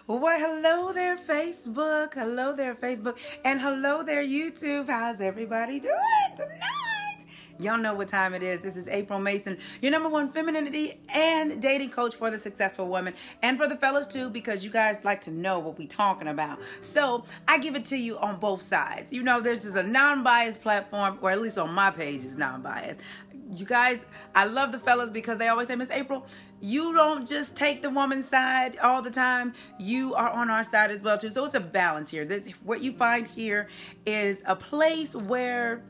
Well, hello there, Facebook. Hello there, Facebook. And hello there, YouTube. How's everybody doing tonight? Y'all know what time it is. This is April Mason, your #1 femininity and dating coach for the successful woman. And for the fellas too, because you guys like to know what we talking about. So I give it to you on both sides. You know, this is a non-biased platform, or at least on my page is non-biased. You guys, I love the fellas because they always say, Miss April, you don't just take the woman's side all the time. You are on our side as well too. So it's a balance here. What you find here is a place where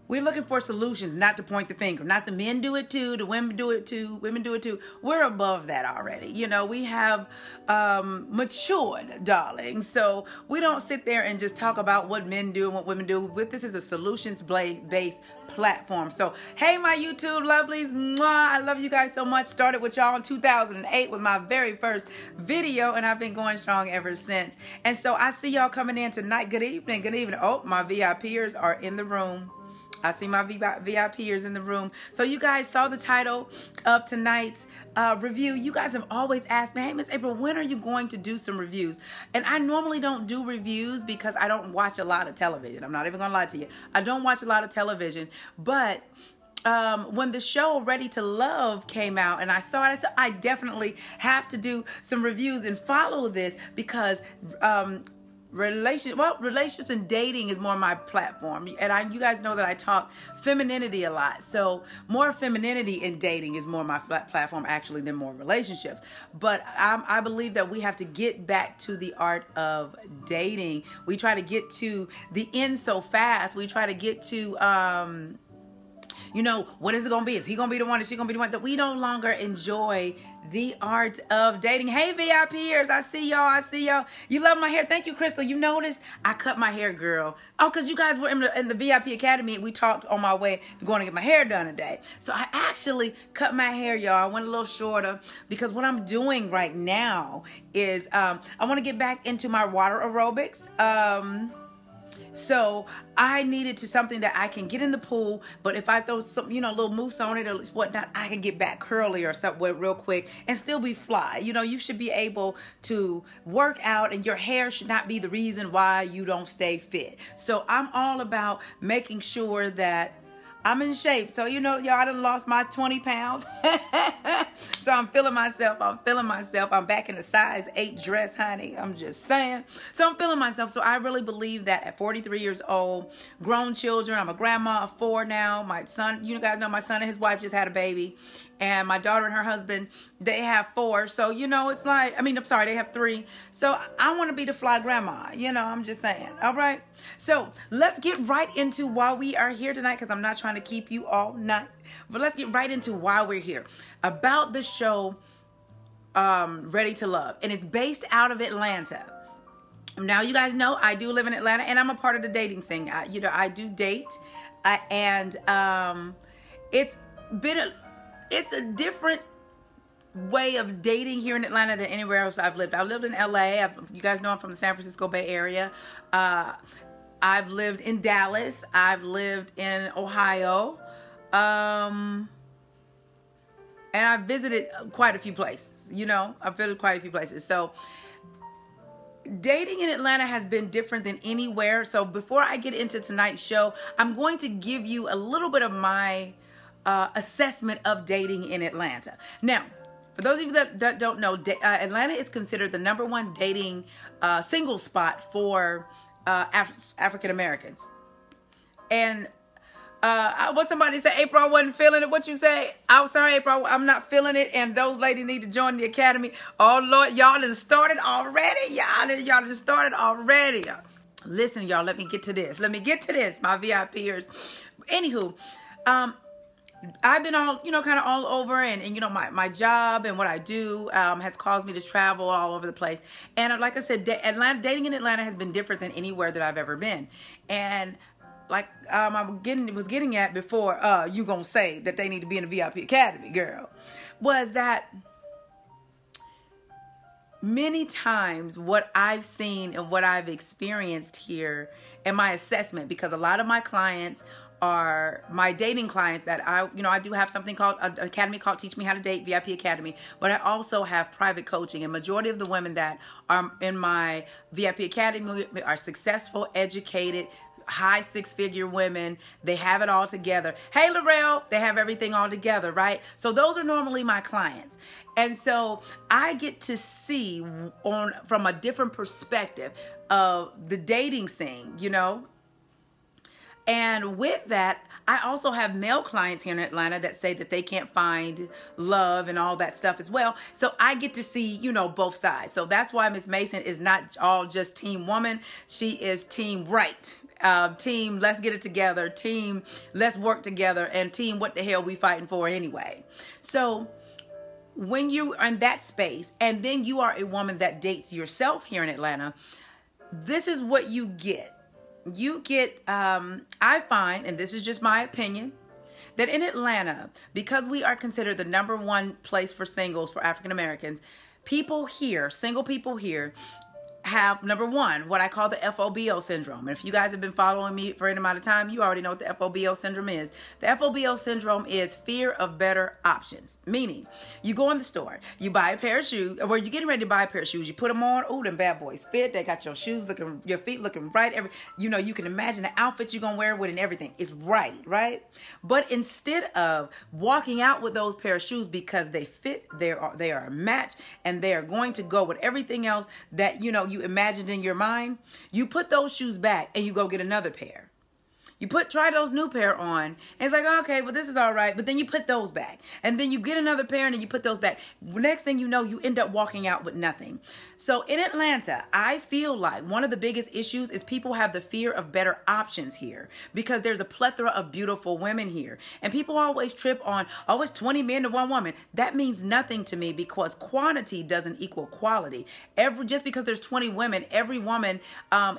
we're looking for solutions, not to point the finger. Not the men do it too, the women do it too, women do it too. We're above that already. You know, we have matured, darling. So we don't sit there and just talk about what men do and what women do. This is a solutions-based platform. So, hey, my YouTube lovelies. Mwah, I love you guys so much. Started with y'all in 2008 was my very first video, and I've been going strong ever since. And so I see y'all coming in tonight. Good evening. Good evening. Oh, my VIPers are in the room. I see my VIPers in the room. So you guys saw the title of tonight's review. You guys have always asked me, hey, Miss April, when are you going to do some reviews? And I normally don't do reviews because I don't watch a lot of television. I'm not even gonna lie to you. I don't watch a lot of television, but when the show Ready to Love came out and I saw it, I said, I definitely have to do some reviews and follow this because relationships and dating is more my platform, and you guys know that I talk femininity a lot, so more femininity in dating is more my platform actually than more relationships. But I believe that we have to get back to the art of dating. We try to get to the end so fast. We try to get to you know, what is it going to be? Is he going to be the one? Is she going to be the one? That we no longer enjoy the art of dating. Hey, VIPers, I see y'all. I see y'all. You love my hair. Thank you, Crystal. You noticed I cut my hair, girl. Oh, because you guys were in the VIP Academy. We talked on my way to going to get my hair done today. So I actually cut my hair, y'all. I went a little shorter because what I'm doing right now is I want to get back into my water aerobics. So I needed something that I can get in the pool, but if I throw some, you know, little mousse on it or whatnot, I can get back curly or something real quick and still be fly. You know, you should be able to work out, and your hair should not be the reason why you don't stay fit. So I'm all about making sure that I'm in shape. So, you know, y'all, I done lost my 20 pounds. So I'm feeling myself. I'm back in a size 8 dress, honey. I'm just saying. So I'm feeling myself. So I really believe that at 43 years old, grown children, I'm a grandma of 4 now. My son, you guys know my son and his wife just had a baby. And my daughter and her husband, they have 4. So, you know, it's like, I mean, I'm sorry, they have 3. So I want to be the fly grandma. You know, I'm just saying. All right. So let's get right into why we are here tonight, because I'm not trying to keep you all night. But let's get right into why we're here. About the show Ready to Love. And it's based out of Atlanta. Now, you guys know I do live in Atlanta, and I'm a part of the dating scene. You know, I do date. And it's a different way of dating here in Atlanta than anywhere else I've lived. I've lived in LA. You guys know I'm from the San Francisco Bay Area. I've lived in Dallas. I've lived in Ohio. And I've visited quite a few places. You know, I've visited quite a few places. So dating in Atlanta has been different than anywhere. So before I get into tonight's show, I'm going to give you a little bit of my assessment of dating in Atlanta. Now, for those of you that don't know, Atlanta is considered the #1 dating single spot for African Americans. And what somebody said, April, I wasn't feeling it. What you say? I'm sorry, April, I'm not feeling it. And those ladies need to join the academy. Oh Lord, y'all done started already. Y'all done started already. Listen, y'all, let me get to this. My VIPers. Anywho, I've been all, you know, kind of all over, and you know, my job and what I do has caused me to travel all over the place. And like I said, dating in Atlanta has been different than anywhere that I've ever been. And like I was getting at before, you gonna say that they need to be in the VIP Academy, girl, was that many times what I've seen and what I've experienced here and my assessment, because a lot of my clients are my dating clients that I do have something called an academy called Teach Me How to Date, VIP Academy, but I also have private coaching. And majority of the women that are in my VIP Academy are successful, educated, high six-figure women. They have it all together. Hey, Laurel, they have everything all together, right? So those are normally my clients. And so I get to see from a different perspective of the dating scene, And with that, I also have male clients here in Atlanta that say that they can't find love and all that stuff as well. So I get to see, both sides. So that's why Miss Mason is not all just team woman. She is team right. Team, let's get it together. Team, let's work together. And team, what the hell we fighting for anyway? So when you are in that space and then you are a woman that dates yourself here in Atlanta, this is what you get. You get, I find, and this is just my opinion, that in Atlanta, because we are considered the #1 place for singles for African Americans, single people here, have, number one, what I call the Fobo Syndrome. And if you guys have been following me for any amount of time, you already know what the Fobo Syndrome is. The Fobo Syndrome is fear of better options. Meaning, you go in the store, you buy a pair of shoes, or you're getting ready to buy a pair of shoes, you put them on, ooh, them bad boys fit, they got your feet looking right, you can imagine the outfits you're going to wear with and everything. It's right? But instead of walking out with those pair of shoes because they fit, they are a match, and they are going to go with everything else that, you imagined in your mind, you put those shoes back and you go get another pair. You try those new pair on, and it's like, okay, well, this is all right. But then you put those back. And then you get another pair, and then you put those back. Next thing you know, you end up walking out with nothing. So in Atlanta, I feel like one of the biggest issues is people have the fear of better options here because there's a plethora of beautiful women here. And people always trip on, it's 20 men to 1 woman. That means nothing to me because quantity doesn't equal quality. Just because there's 20 women, every woman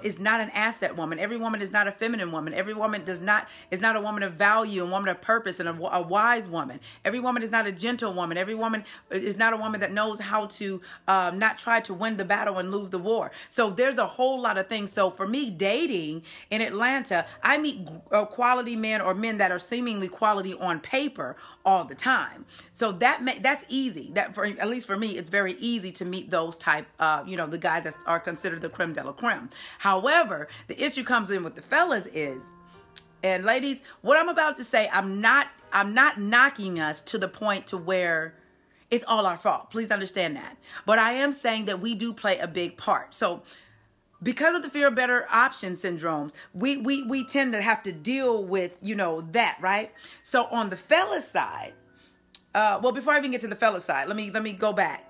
is not an asset woman. Every woman is not a feminine woman. Every woman is not a woman of value, a woman of purpose, and a wise woman. Every woman is not a gentle woman. Every woman is not a woman that knows how to not try to win the battle and lose the war. So there's a whole lot of things. So for me, dating in Atlanta, I meet quality men or men that are seemingly quality on paper all the time. So that's easy. At least for me, it's very easy to meet those type, the guys that are considered the creme de la creme. However, the issue comes in with the fellas is, and ladies, what I'm about to say, I'm not knocking us to the point to where it's all our fault. Please understand that. But I am saying that we do play a big part. So because of the fear of better option syndromes, we tend to have to deal with, that, right? So on the fella side, before I even get to the fella side, let me go back.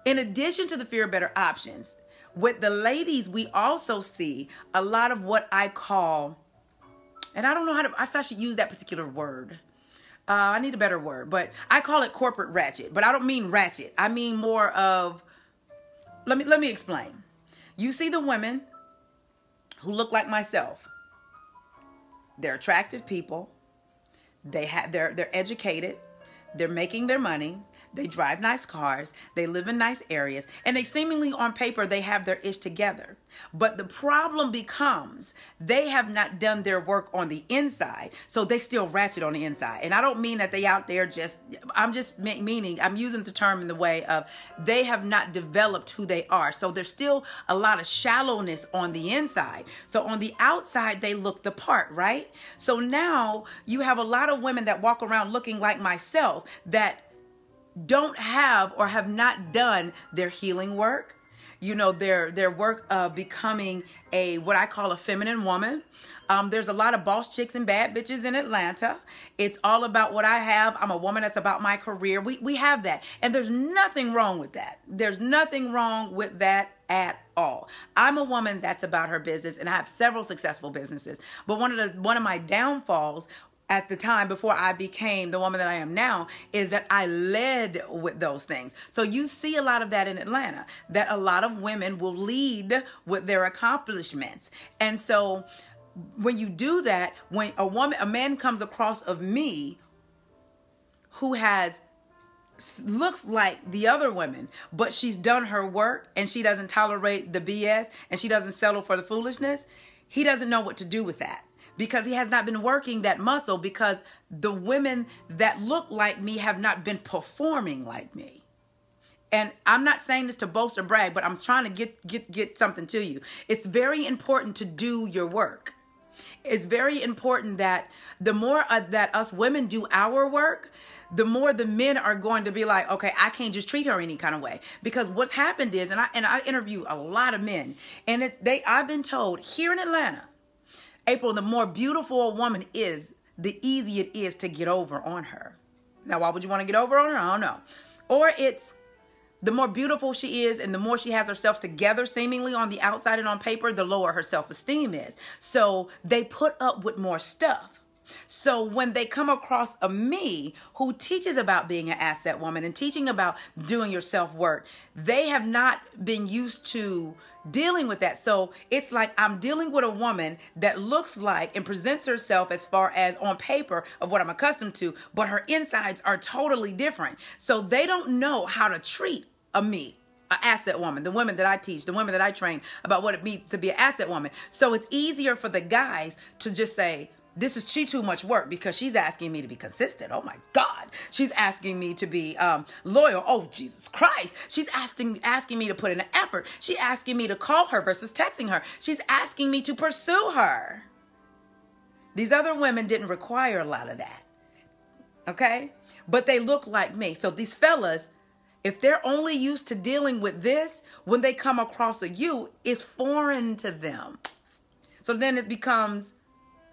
In addition to the fear of better options, with the ladies, we also see a lot of what I call, and I don't know if I should use that particular word. I need a better word, but I call it corporate ratchet. But I don't mean ratchet. I mean more of, let me explain. You see the women who look like myself. They're attractive people. They're educated. They're making their money. They drive nice cars. They live in nice areas. And they seemingly on paper, they have their ish together. But the problem becomes they have not done their work on the inside. So they still ratchet on the inside. And I don't mean that they out there I'm using the term in the way of they have not developed who they are. So there's still a lot of shallowness on the inside. So on the outside, they look the part, right? So now you have a lot of women that walk around looking like myself that don't have or have not done their healing work, their work of becoming what I call a feminine woman. There's a lot of boss chicks and bad bitches in Atlanta. It's all about what I have. I'm a woman that's about my career. We have that. And there's nothing wrong with that. There's nothing wrong with that at all. I'm a woman that's about her business, and I have several successful businesses. But one of my downfalls at the time before I became the woman that I am now is that I led with those things. So you see a lot of that in Atlanta, that a lot of women will lead with their accomplishments. And so when you do that, when a man comes across of me who looks like the other women, but she's done her work and she doesn't tolerate the BS and she doesn't settle for the foolishness, he doesn't know what to do with that. because he has not been working that muscle, because the women that look like me have not been performing like me. And I'm not saying this to boast or brag, but I'm trying to get something to you. It's very important to do your work. It's very important that the more that us women do our work, the more the men are going to be like, okay, I can't just treat her any kind of way. Because what's happened is, and I interview a lot of men, and I've been told here in Atlanta, April, the more beautiful a woman is, the easier it is to get over on her. Now, why would you want to get over on her? I don't know. Or it's the more beautiful she is and the more she has herself together seemingly on the outside and on paper, the lower her self-esteem is. So they put up with more stuff. So when they come across a me who teaches about being an asset woman and teaching about doing your self-work, they have not been used to dealing with that. So it's like I'm dealing with a woman that looks like and presents herself as far as on paper of what I'm accustomed to, but her insides are totally different. So they don't know how to treat a me, an asset woman, the women that I teach, the women that I train about what it means to be an asset woman. So it's easier for the guys to just say, she too much work because she's asking me to be consistent. Oh my God. She's asking me to be loyal. Oh, Jesus Christ. She's asking me to put in an effort. She's asking me to call her versus texting her. She's asking me to pursue her. These other women didn't require a lot of that. Okay? But they look like me. So these fellas, if they're only used to dealing with this, when they come across a you, it's foreign to them. So then it becomes,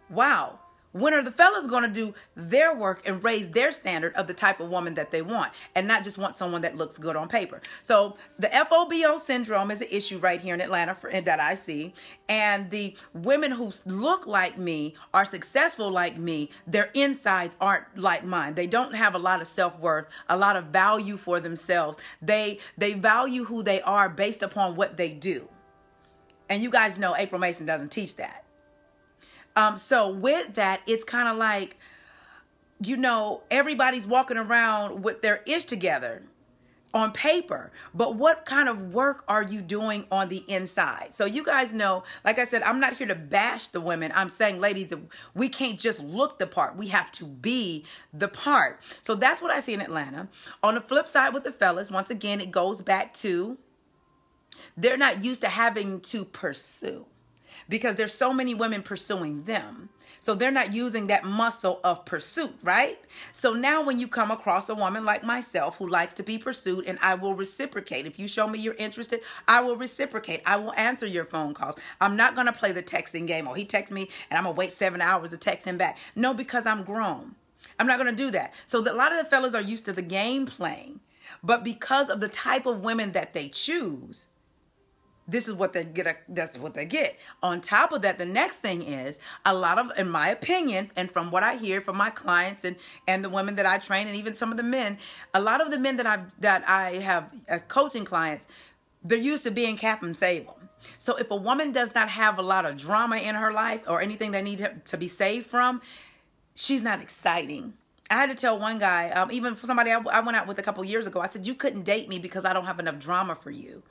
wow, when are the fellas going to do their work and raise their standard of the type of woman that they want and not just want someone that looks good on paper? So the Fobo Syndrome is an issue right here in Atlanta that I see. And the women who look like me are successful like me. Their insides aren't like mine. They don't have a lot of self-worth, a lot of value for themselves. They value who they are based upon what they do. And you guys know April Mason doesn't teach that. So with that, it's kind of like, everybody's walking around with their ish together on paper, but what kind of work are you doing on the inside? So you guys know, like I said, I'm not here to bash the women. I'm saying, ladies, we can't just look the part. We have to be the part. So that's what I see in Atlanta. On the flip side with the fellas, once again, it goes back to they're not used to having to pursue, because there's so many women pursuing them. So they're not using that muscle of pursuit, right? So now when you come across a woman like myself who likes to be pursued, and I will reciprocate. If you show me you're interested, I will reciprocate. I will answer your phone calls. I'm not going to play the texting game. He texts me and I'm going to wait 7 hours to text him back. No, because I'm grown. I'm not going to do that. So a lot of the fellas are used to the game playing. But because of the type of women that they choose, this is what they get. That's what they get. On top of that, the next thing is a lot of, in my opinion, and from what I hear from my clients and the women that I train, and even some of the men, a lot of the men that I have as coaching clients, they're used to being cap and save them. So if a woman does not have a lot of drama in her life or anything they need to be saved from, she's not exciting. I had to tell one guy, even for somebody I went out with a couple years ago, I said, you couldn't date me because I don't have enough drama for you.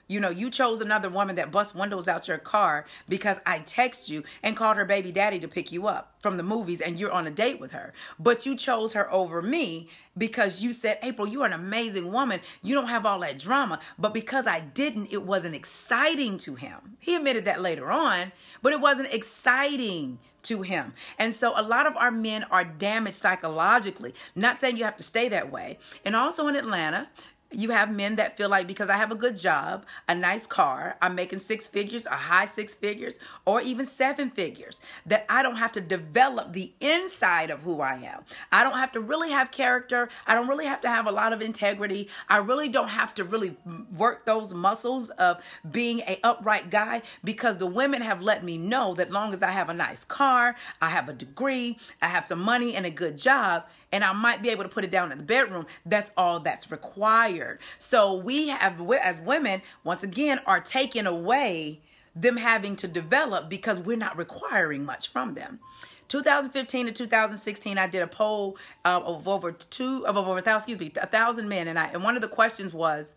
You chose another woman that busts windows out your car because I text you and called her baby daddy to pick you up from the movies and you're on a date with her. But you chose her over me because you said, April, you're an amazing woman. You don't have all that drama. But because I didn't, it wasn't exciting to him. He admitted that later on, but it wasn't exciting to him. And so a lot of our men are damaged psychologically. Not saying you have to stay that way. And also in Atlanta, you have men that feel like because I have a good job, a nice car, I'm making 6 figures, a high 6 figures, or even 7 figures, that I don't have to develop the inside of who I am. I don't have to really have character. I don't really have to have a lot of integrity. I really don't have to really work those muscles of being an upright guy, because the women have let me know that long as I have a nice car, I have a degree, I have some money and a good job, and I might be able to put it down in the bedroom, that's all that's required. So we have, as women, once again, are taking away them having to develop because we're not requiring much from them. 2015 to 2016, I did a poll of over 1,000 men, and one of the questions was,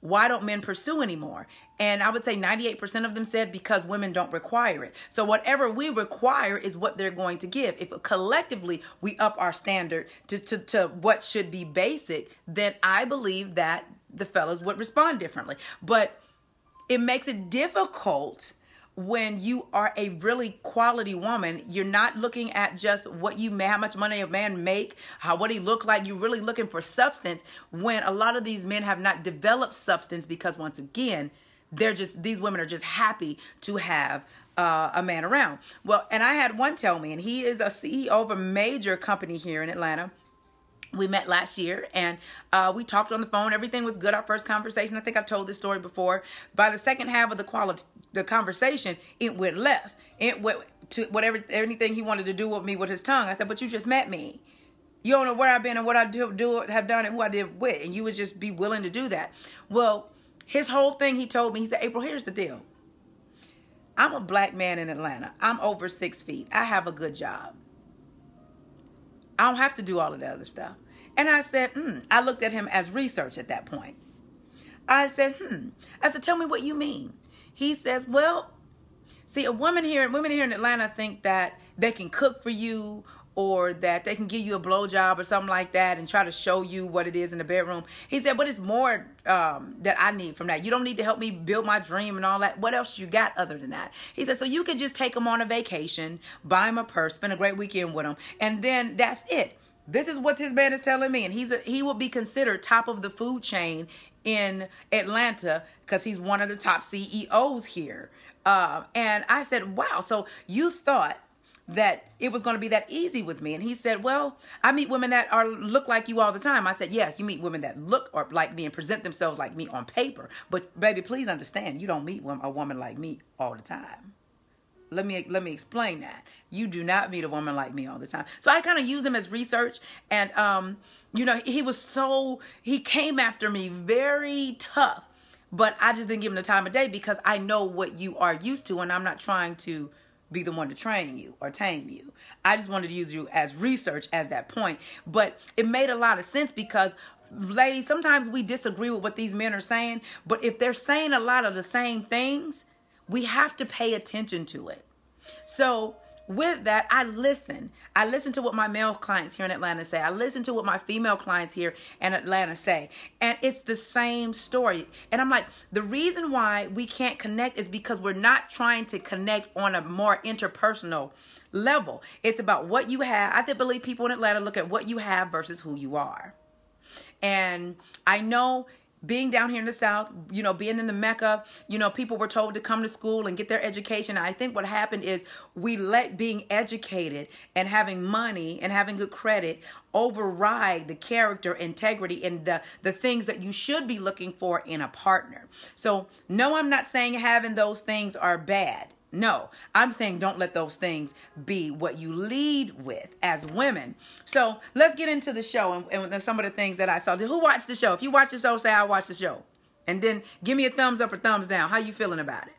why don't men pursue anymore? And I would say 98% of them said because women don't require it. So whatever we require is what they're going to give. If collectively we up our standard to what should be basic, then I believe that the fellas would respond differently. But it makes it difficult when you are a really quality woman. You're not looking at just what you how much money a man make, what he look like. You're really looking for substance, when a lot of these men have not developed substance because, once again, these women are just happy to have a man around. Well, and I had one tell me, and he is a CEO of a major company here in Atlanta. We met last year, and we talked on the phone. Everything was good. Our first conversation, I think I told this story before. By the second half of the conversation, it went left. It went to anything he wanted to do with me with his tongue. I said, but you just met me. You don't know where I've been and what I have done and who I did with, and you would just be willing to do that. Well, his whole thing, he told me, he said, April, here's the deal. I'm a black man in Atlanta. I'm over 6 feet. I have a good job. I don't have to do all of that other stuff. And I said, I looked at him as research at that point. I said, tell me what you mean. He says, well, see, women here in Atlanta think that they can cook for you, or that they can give you a blowjob or something like that and try to show you what it is in the bedroom. He said, but it's more that I need from that. You don't need to help me build my dream and all that. What else you got other than that? He said, so you could just take him on a vacation, buy him a purse, spend a great weekend with him, and then that's it. This is what this man is telling me. And he will be considered top of the food chain in Atlanta because he's one of the top CEOs here. And I said, wow, so you thought that it was going to be that easy with me? And he said, well, I meet women that look like you all the time. I said, yes, you meet women that look or like me and present themselves like me on paper. But baby, please understand, you don't meet a woman like me all the time. Let me explain that. You do not meet a woman like me all the time. So I kind of used him as research. And, he came after me very tough. But I just didn't give him the time of day because I know what you are used to. And I'm not trying to be the one to train you or tame you. I just wanted to use you as research at that point. But it made a lot of sense because, ladies, sometimes we disagree with what these men are saying. But if they're saying a lot of the same things, we have to pay attention to it. So with that, I listen. I listen to what my male clients here in Atlanta say. I listen to what my female clients here in Atlanta say. And it's the same story. And I'm like, the reason why we can't connect is because we're not trying to connect on a more interpersonal level. It's about what you have. I believe people in Atlanta look at what you have versus who you are. And I know, being down here in the South, being in the Mecca, people were told to come to school and get their education. I think what happened is we let being educated and having money and having good credit override the character, integrity, and the things that you should be looking for in a partner. So no, I'm not saying having those things are bad. No, I'm saying don't let those things be what you lead with as women. So let's get into the show and some of the things that I saw. Who watched the show? If you watch the show, say I watched the show. And then give me a thumbs up or thumbs down. How you feeling about it?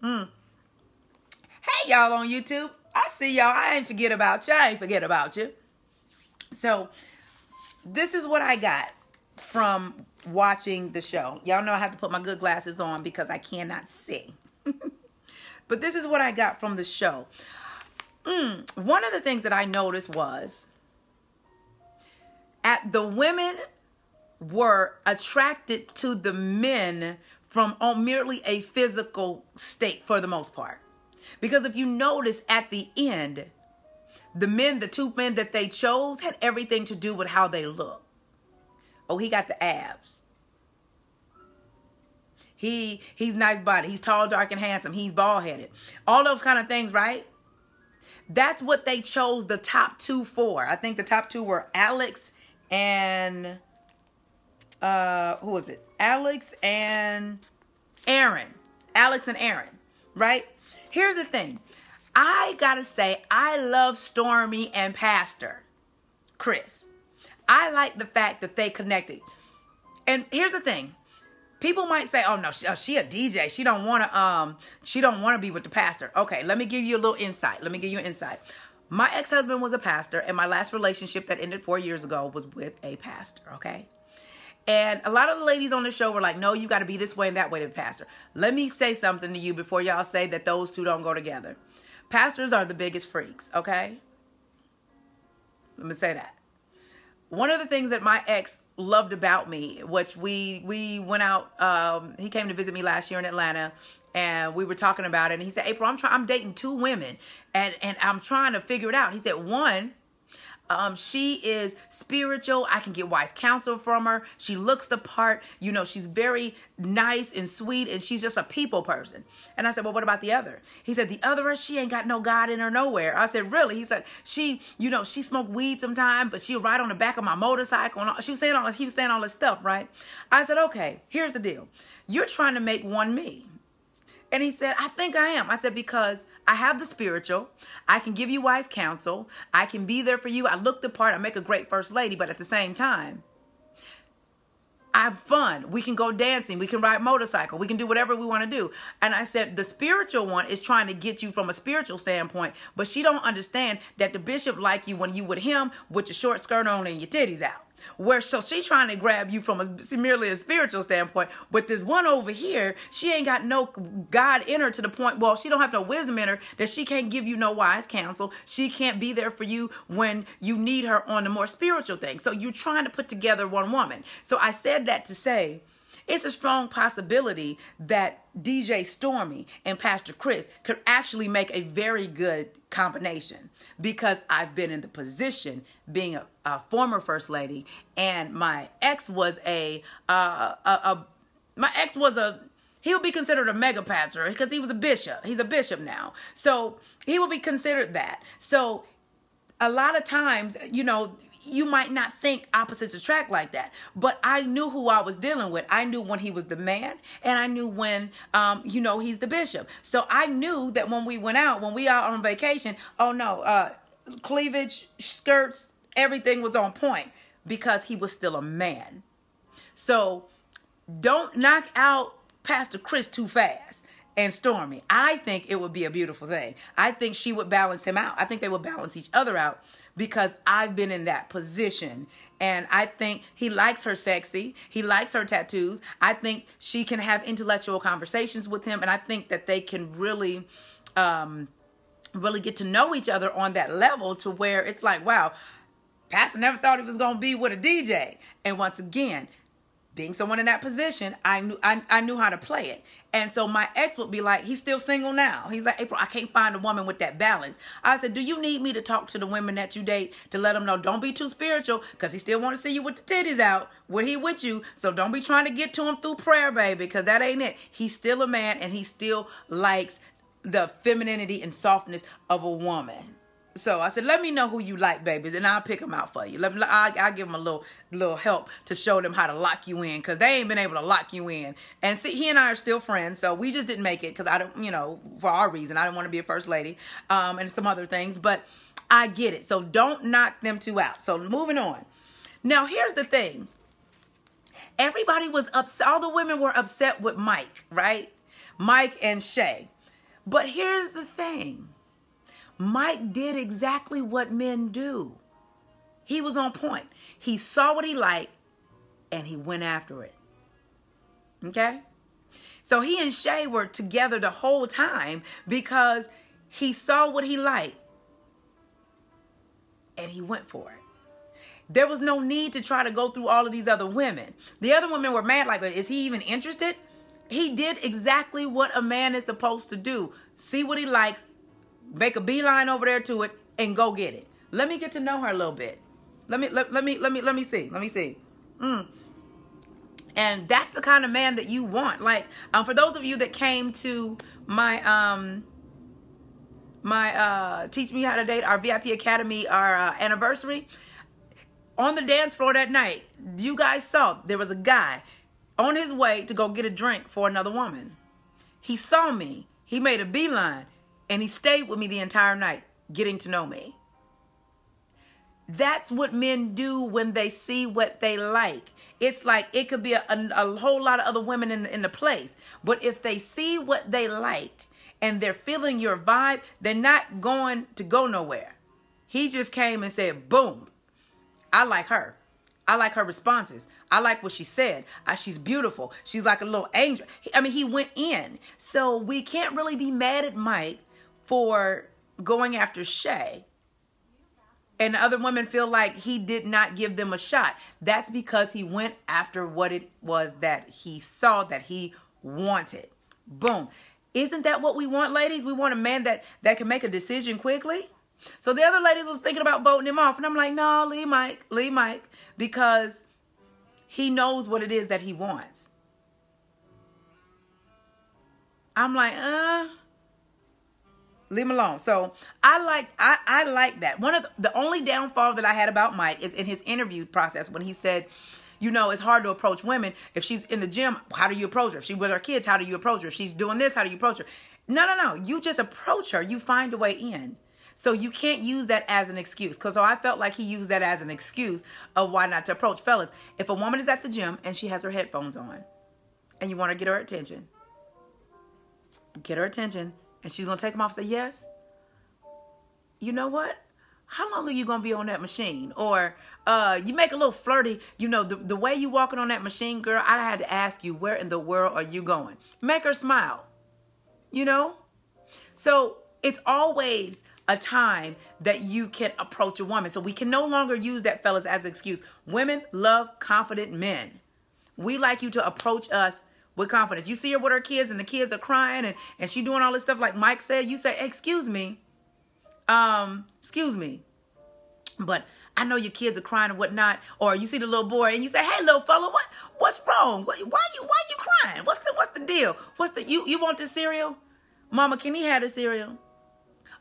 Hey, y'all on YouTube. I see y'all. I ain't forget about you. So this is what I got from watching the show. Y'all know I have to put my good glasses on because I cannot see. But this is what I got from the show. One of the things that I noticed was the women were attracted to the men from merely a physical state for the most part. Because if you notice at the end, the two men that they chose had everything to do with how they look. Oh, he got the abs. He's nice body. He's tall, dark, and handsome. He's bald-headed. All those kind of things, right? That's what they chose the top two for. I think the top two were Alex and who was it? Alex and Aaron. Alex and Aaron, right? Here's the thing. I gotta say, I love Stormy and Pastor Chris. I like the fact that they connected. And here's the thing. People might say, "Oh no, she a DJ. She don't want to be with the pastor." Okay, let me give you a little insight. My ex-husband was a pastor, and my last relationship that ended 4 years ago was with a pastor. Okay, And a lot of the ladies on the show were like, no, you got to be this way and that way to the pastor. Let me say something to you before y'all say that those two don't go together. Pastors are the biggest freaks, okay? Let me say that. One of the things that my ex loved about me, which we went out, he came to visit me last year in Atlanta, and we were talking about it, and he said, April, I'm dating 2 women, and I'm trying to figure it out. He said, one, she is spiritual. I can get wise counsel from her. She looks the part. You know, she's very nice and sweet, and she's just a people person. And I said, well, what about the other? He said, the other, she ain't got no God in her nowhere. I said, really? He said, she smoked weed sometime, but she'll ride on the back of my motorcycle. And he was saying all this stuff, right? I said, okay, here's the deal. You're trying to make one me. And he said, I think I am. I said, because I have the spiritual. I can give you wise counsel. I can be there for you. I look the part. I make a great first lady. But at the same time, I have fun. We can go dancing. We can ride motorcycle. We can do whatever we want to do. And I said, the spiritual one is trying to get you from a spiritual standpoint. But she don't understand that the bishop like you when you with him with your short skirt on and your titties out. So she trying to grab you from merely a spiritual standpoint. But this one over here, she ain't got no God in her to the point, well, she don't have no wisdom in her that she can't give you no wise counsel. She can't be there for you when you need her on the more spiritual thing. So you're trying to put together one woman. So I said that to say, it's a strong possibility that DJ Stormy and Pastor Chris could actually make a very good combination, because I've been in the position being a former first lady, and my ex was he would be considered a mega pastor because he was a bishop. He's a bishop now. So he will be considered that. So a lot of times, you know, you might not think opposites attract like that, but I knew who I was dealing with. I knew when he was the man, and I knew when, he's the bishop. So I knew that when we went out, when we out on vacation, cleavage, skirts, everything was on point because he was still a man. So don't knock out Pastor Chris too fast. And Stormy, I think it would be a beautiful thing. I think she would balance him out. I think they would balance each other out, because I've been in that position. And I think he likes her sexy. He likes her tattoos. I think she can have intellectual conversations with him. And I think that they can really get to know each other on that level, to where it's like, wow, Pastor never thought he was going to be with a DJ. And once again, being someone in that position, I knew how to play it. And so my ex would be like, he's still single now. He's like, April, I can't find a woman with that balance. I said, do you need me to talk to the women that you date to let them know, don't be too spiritual, because he still want to see you with the titties out when he with you. So don't be trying to get to him through prayer, baby, because that ain't it. He's still a man, and he still likes the femininity and softness of a woman. So I said, let me know who you like, babies, and I'll pick them out for you. I'll give them a little help to show them how to lock you in, because they ain't been able to lock you in. And see, he and I are still friends, so we just didn't make it because I don't, for our reason, I didn't want to be a first lady, and some other things, but I get it. So don't knock them two out. So moving on. Now, here's the thing. Everybody was upset. All the women were upset with Mike, right? Mike and Shay. But here's the thing. Mike did exactly what men do. He was on point. He saw what he liked, and he went after it. Okay? So he and Shay were together the whole time because he saw what he liked, and he went for it. There was no need to try to go through all of these other women. The other women were mad, like, is he even interested? He did exactly what a man is supposed to do. See what he likes, make a beeline over there to it, and go get it. Let me get to know her a little bit. Let me see. And that's the kind of man that you want. Like, for those of you that came to my Teach Me How to Date, our VIP Academy, our anniversary, on the dance floor that night, you guys saw there was a guy on his way to go get a drink for another woman. He saw me. He made a beeline. And he stayed with me the entire night, getting to know me. That's what men do when they see what they like. It's like it could be a whole lot of other women in the place. But if they see what they like and they're feeling your vibe, they're not going to go nowhere. He just came and said, boom, I like her. I like her responses. I like what she said. She's beautiful. She's like a little angel. I mean, he went in. So we can't really be mad at Mike for going after Shay. And other women feel like he did not give them a shot. That's because he went after what it was that he saw, that he wanted. Boom. Isn't that what we want, ladies? We want a man that can make a decision quickly. So the other ladies was thinking about voting him off. And I'm like, no, leave Mike. Because he knows what it is that he wants. I'm like, leave him alone. So I like that. One of the only downfall that I had about Mike is in his interview process when he said, you know, it's hard to approach women. If she's in the gym, how do you approach her? If she's with her kids, how do you approach her? If she's doing this, how do you approach her? No. You just approach her. You find a way in. So you can't use that as an excuse. Because I felt like he used that as an excuse of why not to approach. Fellas, if a woman is at the gym and she has her headphones on and you want to get her attention, and she's going to take them off and say, yes, you know what? How long are you going to be on that machine? Or you make a little flirty, you know, the way you walking on that machine, girl, I had to ask you, where in the world are you going? Make her smile, you know? So it's always a time that you can approach a woman. So we can no longer use that, fellas, as an excuse. Women love confident men. We like you to approach us with confidence. You see her with her kids and the kids are crying and she doing all this stuff like Mike said. You say, excuse me, but I know your kids are crying and whatnot. Or you see the little boy and you say, hey, little fella, what's wrong? Why you crying? What's the deal? You want this cereal? Mama, can he have the cereal?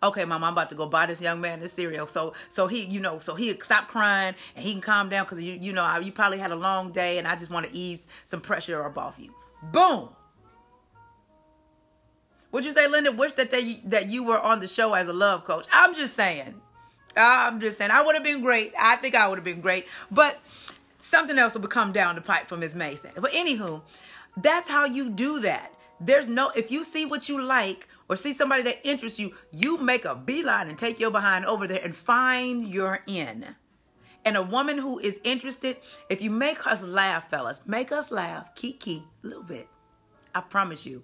Okay, Mama, I'm about to go buy this young man this cereal. So he'll stop crying and he can calm down because you probably had a long day and I just want to ease some pressure up off you. Boom. Would you say, Linda, wish that you were on the show as a love coach? I'm just saying. I would have been great. I think I would have been great. But something else will come down the pipe from Ms. Mason. But anywho, that's how you do that. If you see what you like or see somebody that interests you, you make a beeline and take your behind over there and find your in. And a woman who is interested, if you make us laugh, fellas, make us laugh, kiki, a little bit. I promise you,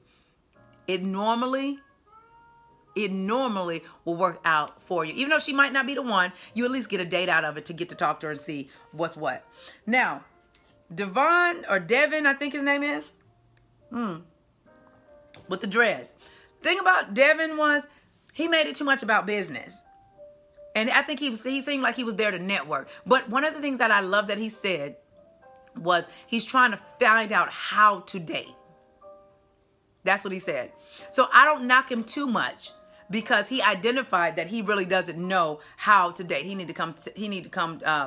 it normally will work out for you. Even though she might not be the one, you at least get a date out of it to get to talk to her and see what's what. Now, Devin, I think his name is, with the dreads. Thing about Devin was he made it too much about business. And I think he seemed like he was there to network. But one of the things that I love that he said was he's trying to find out how to date. That's what he said. So I don't knock him too much because he identified that he really doesn't know how to date. He need to come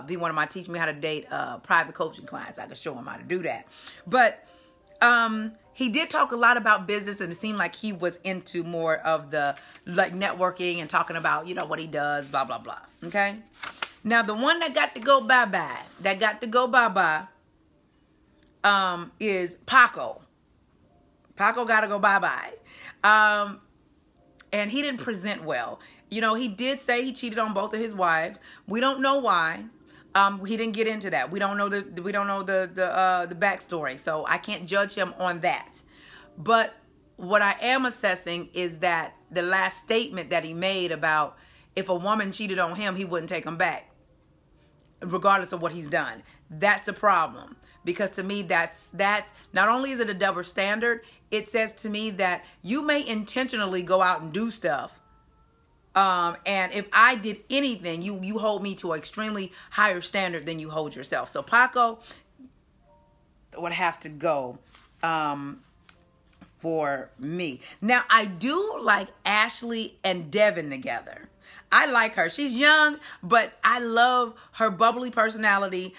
be one of my teach me how to date private coaching clients. I can show him how to do that. But he did talk a lot about business, and it seemed like he was into more of the like networking and talking about, you know, what he does, blah, blah, blah. Okay. Now, the one that got to go bye-bye, is Paco. Paco got to go bye-bye. And he didn't present well. You know, he did say he cheated on both of his wives. We don't know why. He didn't get into that. We don't know the backstory, so I can't judge him on that. But what I am assessing is that the last statement that he made about if a woman cheated on him, he wouldn't take them back, regardless of what he's done. That's a problem, because to me, that's not only is it a double standard, it says to me that you may intentionally go out and do stuff. And if I did anything, you hold me to an extremely higher standard than you hold yourself. So Paco would have to go for me. Now, I do like Ashley and Devin together. I like her. She's young, but I love her bubbly personality.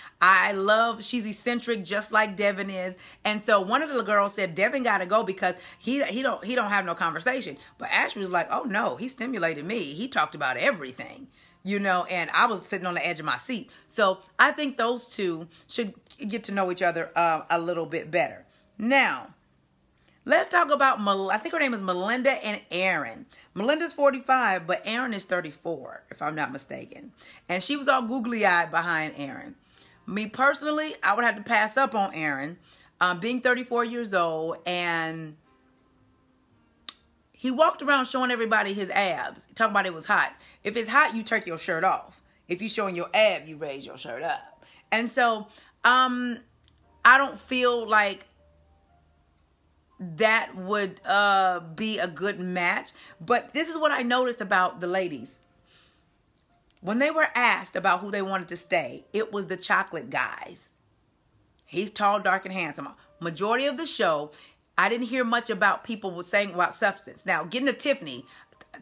She's eccentric just like Devin is. And so one of the girls said Devin got to go because he don't have no conversation. But Ashley was like, oh no, he stimulated me. He talked about everything, you know, and I was sitting on the edge of my seat. So I think those two should get to know each other a little bit better. Now, let's talk about, I think her name is Melinda and Aaron. Melinda's 45, but Aaron is 34, if I'm not mistaken. And she was all googly-eyed behind Aaron. me personally, I would have to pass up on Aaron, being 34 years old, and he walked around showing everybody his abs. Talking about it was hot. If it's hot, you take your shirt off. If you're showing your ab, you raise your shirt up. And so, I don't feel like that would be a good match. But this is what I noticed about the ladies. When they were asked about who they wanted to stay, it was the chocolate guys. He's tall, dark, and handsome. Majority of the show, I didn't hear much about people saying about substance. Now, getting to Tiffany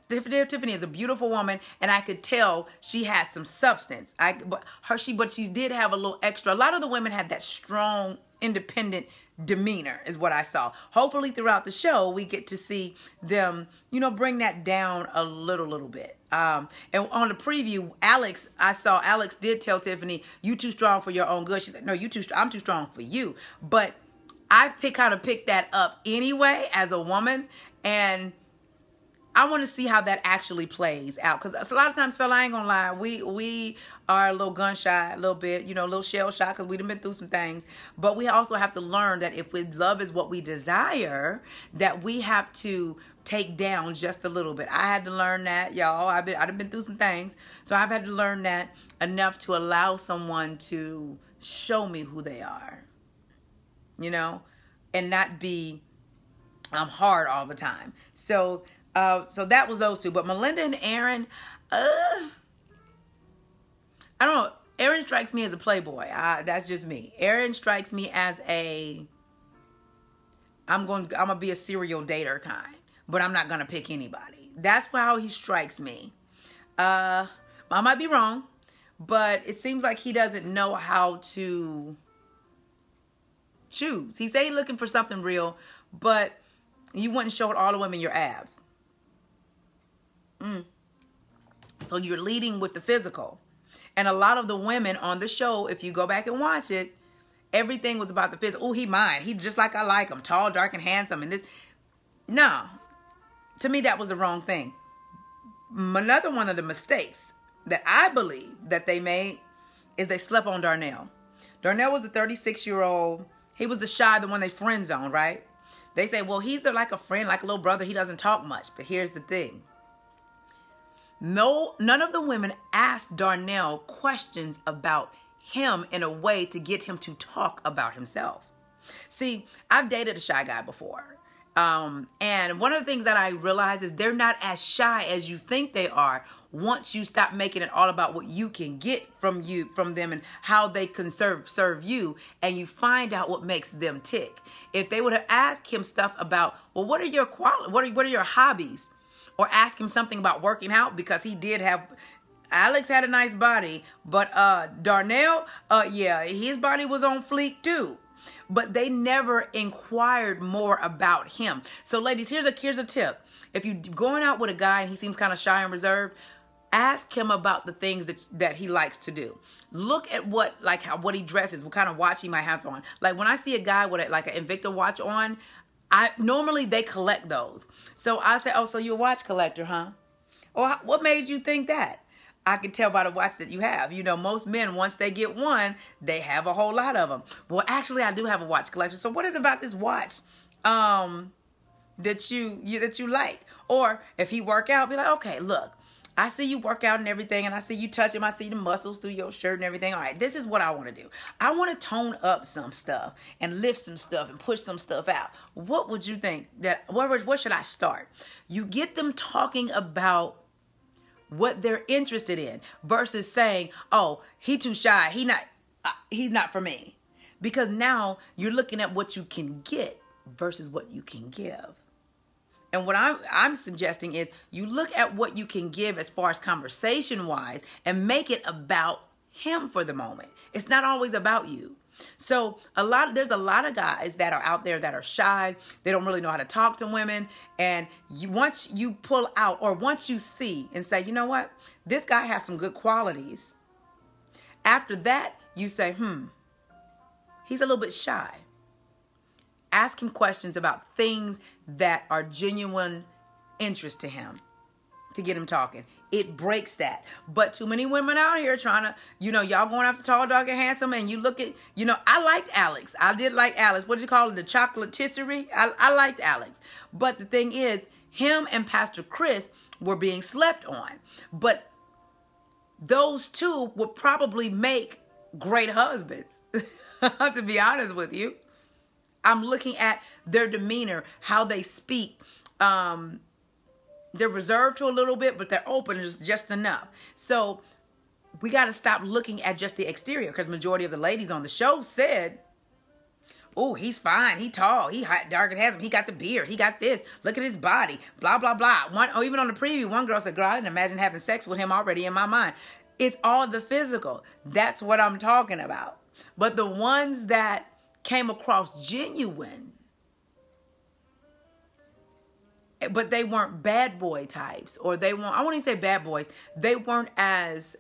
is a beautiful woman, and I could tell she had some substance. But she did have a little extra. A lot of the women had that strong, independent demeanor, is what I saw. Hopefully, throughout the show, we get to see them, bring that down a little bit. And on the preview, I saw Alex did tell Tiffany, "You too strong for your own good." She said, "No, I'm too strong for you." But I kind of picked that up anyway as a woman, and I want to see how that actually plays out. Because a lot of times, fella, I ain't gonna lie, we are a little gun shy, a little bit, a little shell shy, because we've been through some things. But we also have to learn that if love is what we desire, that we have to take down just a little bit. I had to learn that, y'all. I've been through some things, so I've had to learn that enough to allow someone to show me who they are, and not be hard all the time. So that was those two. But Melinda and Aaron, I don't know. Aaron strikes me as a playboy. That's just me. Aaron strikes me as I'm gonna be a serial dater kind, but I'm not gonna pick anybody. That's how he strikes me. I might be wrong, but it seems like he doesn't know how to choose. He say he's looking for something real, but you wouldn't show all the women your abs. So you're leading with the physical. And a lot of the women on the show, if you go back and watch it, everything was about the physical. Oh, he mine. He just like I like him. Tall, dark, and handsome. And this. No. To me, that was the wrong thing. Another one of the mistakes that I believe that they made is they slept on Darnell. Darnell was a 36-year-old. He was the one they friend zoned, right? They say, well, he's like a friend, like a little brother. He doesn't talk much. But here's the thing. No, none of the women asked Darnell questions about him in a way to get him to talk about himself. See, I've dated a shy guy before. And one of the things that I realize is they're not as shy as you think they are once you stop making it all about what you can get from them and how they can serve you, and you find out what makes them tick. If they would have asked him stuff about, well, what are your what are your hobbies? Or ask him something about working out, because he did have, Alex had a nice body, but Darnell, yeah, his body was on fleek too. But they never inquired more about him. So ladies, here's a tip. If you're going out with a guy and he seems kind of shy and reserved, ask him about the things that he likes to do. Look at what he dresses, what kind of watch he might have on. Like when I see a guy with an Invicta watch on, normally they collect those. So I say, oh, so you're a watch collector, huh? Or what made you think that? I can tell by the watch that you have. Most men, once they get one, they have a whole lot of them. Well, actually, I do have a watch collection. So what is it about this watch that you like? Or if he work out, be like, okay, look, I see you work out and everything, and I see you touch him. I see the muscles through your shirt and everything. All right, this is what I want to do. I want to tone up some stuff and lift some stuff and push some stuff out. What would you think? Where should I start? You get them talking about what they're interested in versus saying, oh, he too shy. He's not for me. Because now you're looking at what you can get versus what you can give. And what I'm suggesting is you look at what you can give as far as conversation-wise and make it about him for the moment. It's not always about you. So there's a lot of guys that are out there that are shy. They don't really know how to talk to women. And once you pull out, or once you see and say, you know what, this guy has some good qualities. After that, you say, he's a little bit shy. Ask him questions about things that are genuine interest to him to get him talking. it breaks that. But too many women out here trying to, y'all going after tall, dark, and handsome, and you look at, I liked Alex. I did like Alex. What do you call it? The chocolatisserie? I liked Alex. But the thing is, him and Pastor Chris were being slept on. But those two would probably make great husbands, to be honest with you. I'm looking at their demeanor, how they speak. They're reserved to a little bit, but they're open just enough. So we got to stop looking at just the exterior, because majority of the ladies on the show said, oh, he's fine. He tall. He hot, dark, and handsome. He got the beard. He got this. Look at his body. Blah, blah, blah. Even on the preview, one girl said, girl, I didn't imagine having sex with him already in my mind. It's all the physical. That's what I'm talking about. But the ones that came across genuine, but they weren't bad boy types, or I won't even say bad boys. They weren't as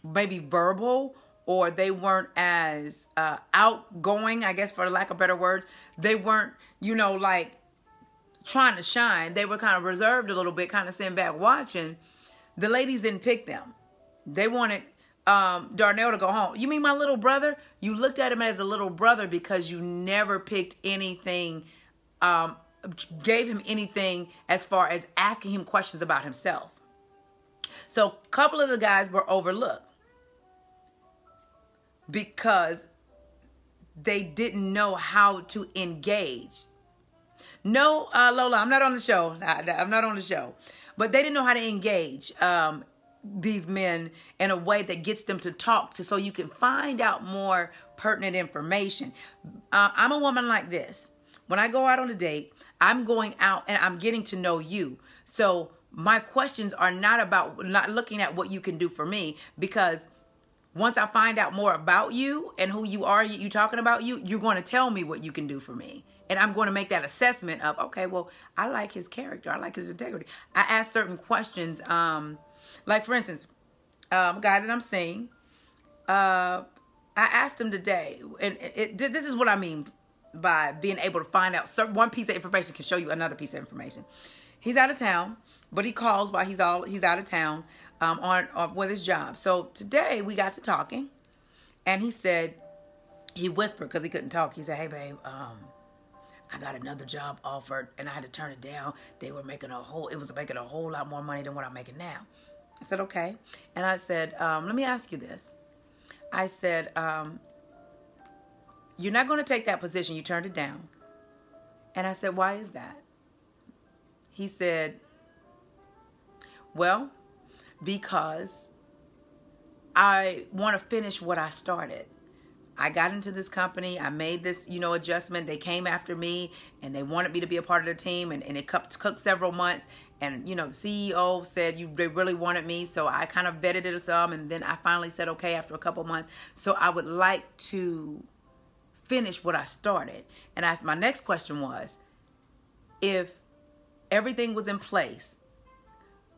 maybe verbal, or they weren't as outgoing, I guess, for lack of better words. They weren't, like trying to shine. They were kind of reserved a little bit, kind of sitting back watching. The ladies didn't pick them. They wanted Darnell to go home. You mean my little brother? You looked at him as a little brother because you never picked anything, gave him anything as far as asking him questions about himself. So a couple of the guys were overlooked because they didn't know how to engage. No, Lola, I'm not on the show. I'm not on the show. But they didn't know how to engage these men in a way that gets them to talk so you can find out more pertinent information. I'm a woman like this. When I go out on a date, I'm going out and I'm getting to know you. So my questions are not looking at what you can do for me, because once I find out more about you and who you are, you talking about you're going to tell me what you can do for me. And I'm going to make that assessment of, okay, well, I like his character. I like his integrity. I ask certain questions. Like, for instance, a guy that I'm seeing, I asked him today, and this is what I mean by being able to find out. One piece of information can show you another piece of information. He's out of town, but he calls while he's out of town with his job. So today we got to talking, and he whispered because he couldn't talk. He said, hey, babe, I got another job offered and I had to turn it down. It was making a whole lot more money than what I'm making now. I said, okay. And I said, let me ask you this. I said, you're not going to take that position. You turned it down. And I said, why is that? He said, well, because I want to finish what I started. I got into this company. I made this, adjustment. They came after me and they wanted me to be a part of the team. And it took several months. And, the CEO said they really wanted me. So I kind of vetted it some. And then I finally said, okay, after a couple months. So I would like to finish what I started. And my next question was, if everything was in place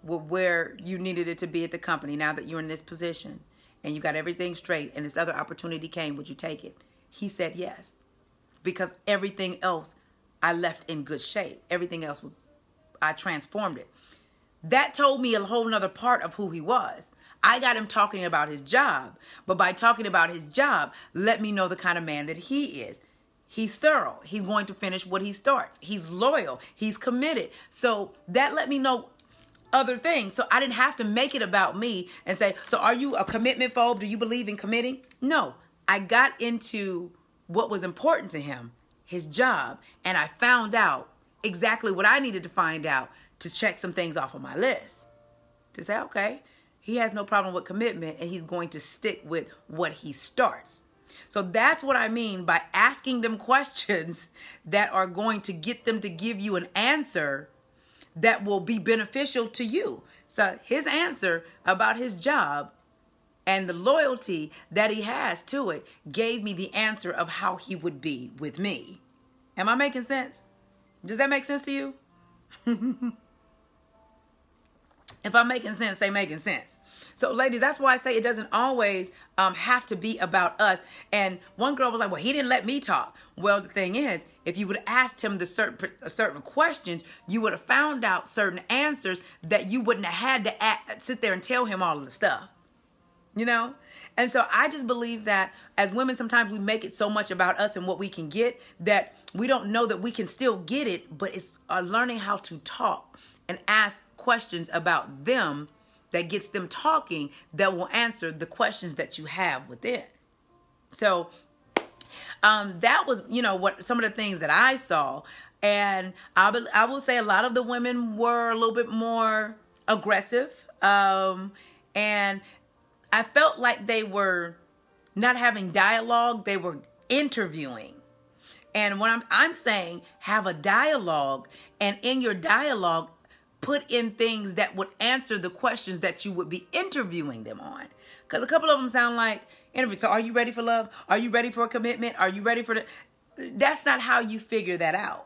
where you needed it to be at the company, now that you're in this position, and you got everything straight, and this other opportunity came, would you take it? He said yes. Because everything else I left in good shape. Everything else I transformed it. That told me a whole nother part of who he was. I got him talking about his job. But by talking about his job, let me know the kind of man that he is. He's thorough. He's going to finish what he starts. He's loyal. He's committed. So that let me know other things. So I didn't have to make it about me and say, so are you a commitment phobe? Do you believe in committing? No, I got into what was important to him, his job, and I found out exactly what I needed to find out to check some things off of my list. To say, okay, he has no problem with commitment and he's going to stick with what he starts. So that's what I mean by asking them questions that are going to get them to give you an answer that will be beneficial to you. So his answer about his job and the loyalty that he has to it gave me the answer of how he would be with me. Am I making sense? Does that make sense to you? If I'm making sense, say making sense. So ladies, that's why I say it doesn't always have to be about us. And one girl was like, well, he didn't let me talk. Well, the thing is, if you would have asked him the certain questions, you would have found out certain answers that you wouldn't have had to sit there and tell him all of the stuff. You know? And so I just believe that as women, sometimes we make it so much about us and what we can get that we don't know that we can still get it, but it's learning how to talk and ask questions about them that gets them talking that will answer the questions that you have within. So that was, what some of the things that I saw. And I will say a lot of the women were a little bit more aggressive. And I felt like they were not having dialogue. They were interviewing. And when I'm saying have a dialogue, and in your dialogue, put in things that would answer the questions that you would be interviewing them on. Because a couple of them sound like interviews. So are you ready for love? Are you ready for a commitment? Are you ready for the... That's not how you figure that out.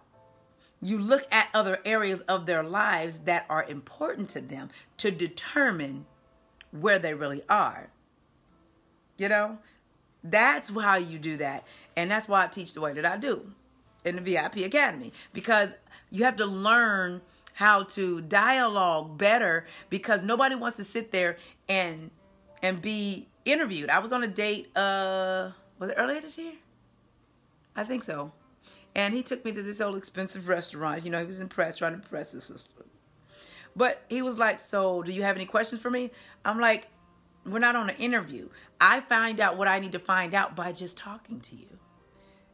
You look at other areas of their lives that are important to them to determine where they really are. That's how you do that. And that's why I teach the way that I do in the VIP Academy. Because you have to learn how to dialogue better, because nobody wants to sit there and be interviewed. I was on a date, was it earlier this year? I think so. And he took me to this old expensive restaurant. He was impressed, trying to impress his sister. But he was like, so do you have any questions for me? I'm like, we're not on an interview. I find out what I need to find out by just talking to you.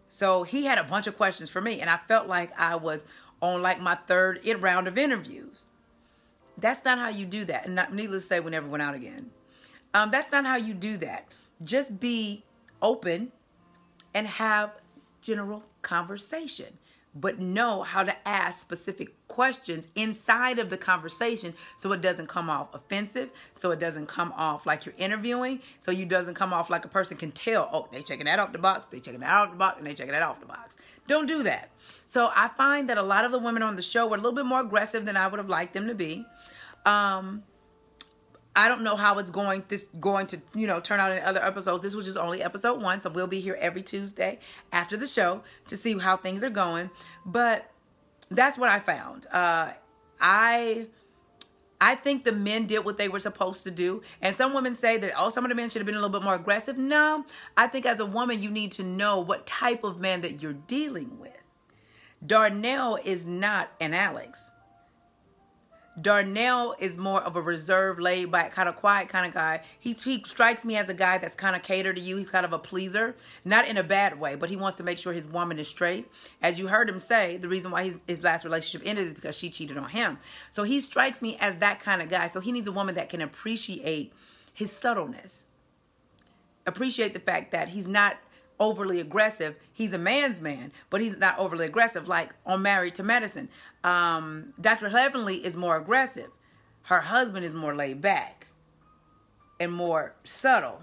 So he had a bunch of questions for me, and I felt like I was on like my third round of interviews. That's not how you do that. And needless to say, we never went out again. That's not how you do that. Just be open and have general conversation, but know how to ask specific questions inside of the conversation so it doesn't come off offensive, so it doesn't come off like you're interviewing, so you doesn't come off like a person can tell, oh, they checking that off the box, they checking that off the box, and they checking that off the box. Don't do that. So I find that a lot of the women on the show were a little bit more aggressive than I would have liked them to be. I don't know how it's going to turn out in other episodes. This was just only episode 1, so we'll be here every Tuesday after the show to see how things are going. But that's what I found. I think the men did what they were supposed to do. And some women say that, oh, some of the men should have been a little bit more aggressive. No, I think as a woman, you need to know what type of man that you're dealing with. Darnell is not an Alex. Darnell is more of a reserved, laid back, kind of quiet kind of guy. He strikes me as a guy that's kind of catered to you. He's kind of a pleaser, not in a bad way, but he wants to make sure his woman is straight. As you heard him say, the reason why his last relationship ended is because she cheated on him. So he strikes me as that kind of guy. So he needs a woman that can appreciate his subtleness. Appreciate the fact that he's not overly aggressive. He's a man's man, but he's not overly aggressive. Like on Married to Medicine, Dr. Heavenly is more aggressive. Her husband is more laid back and more subtle,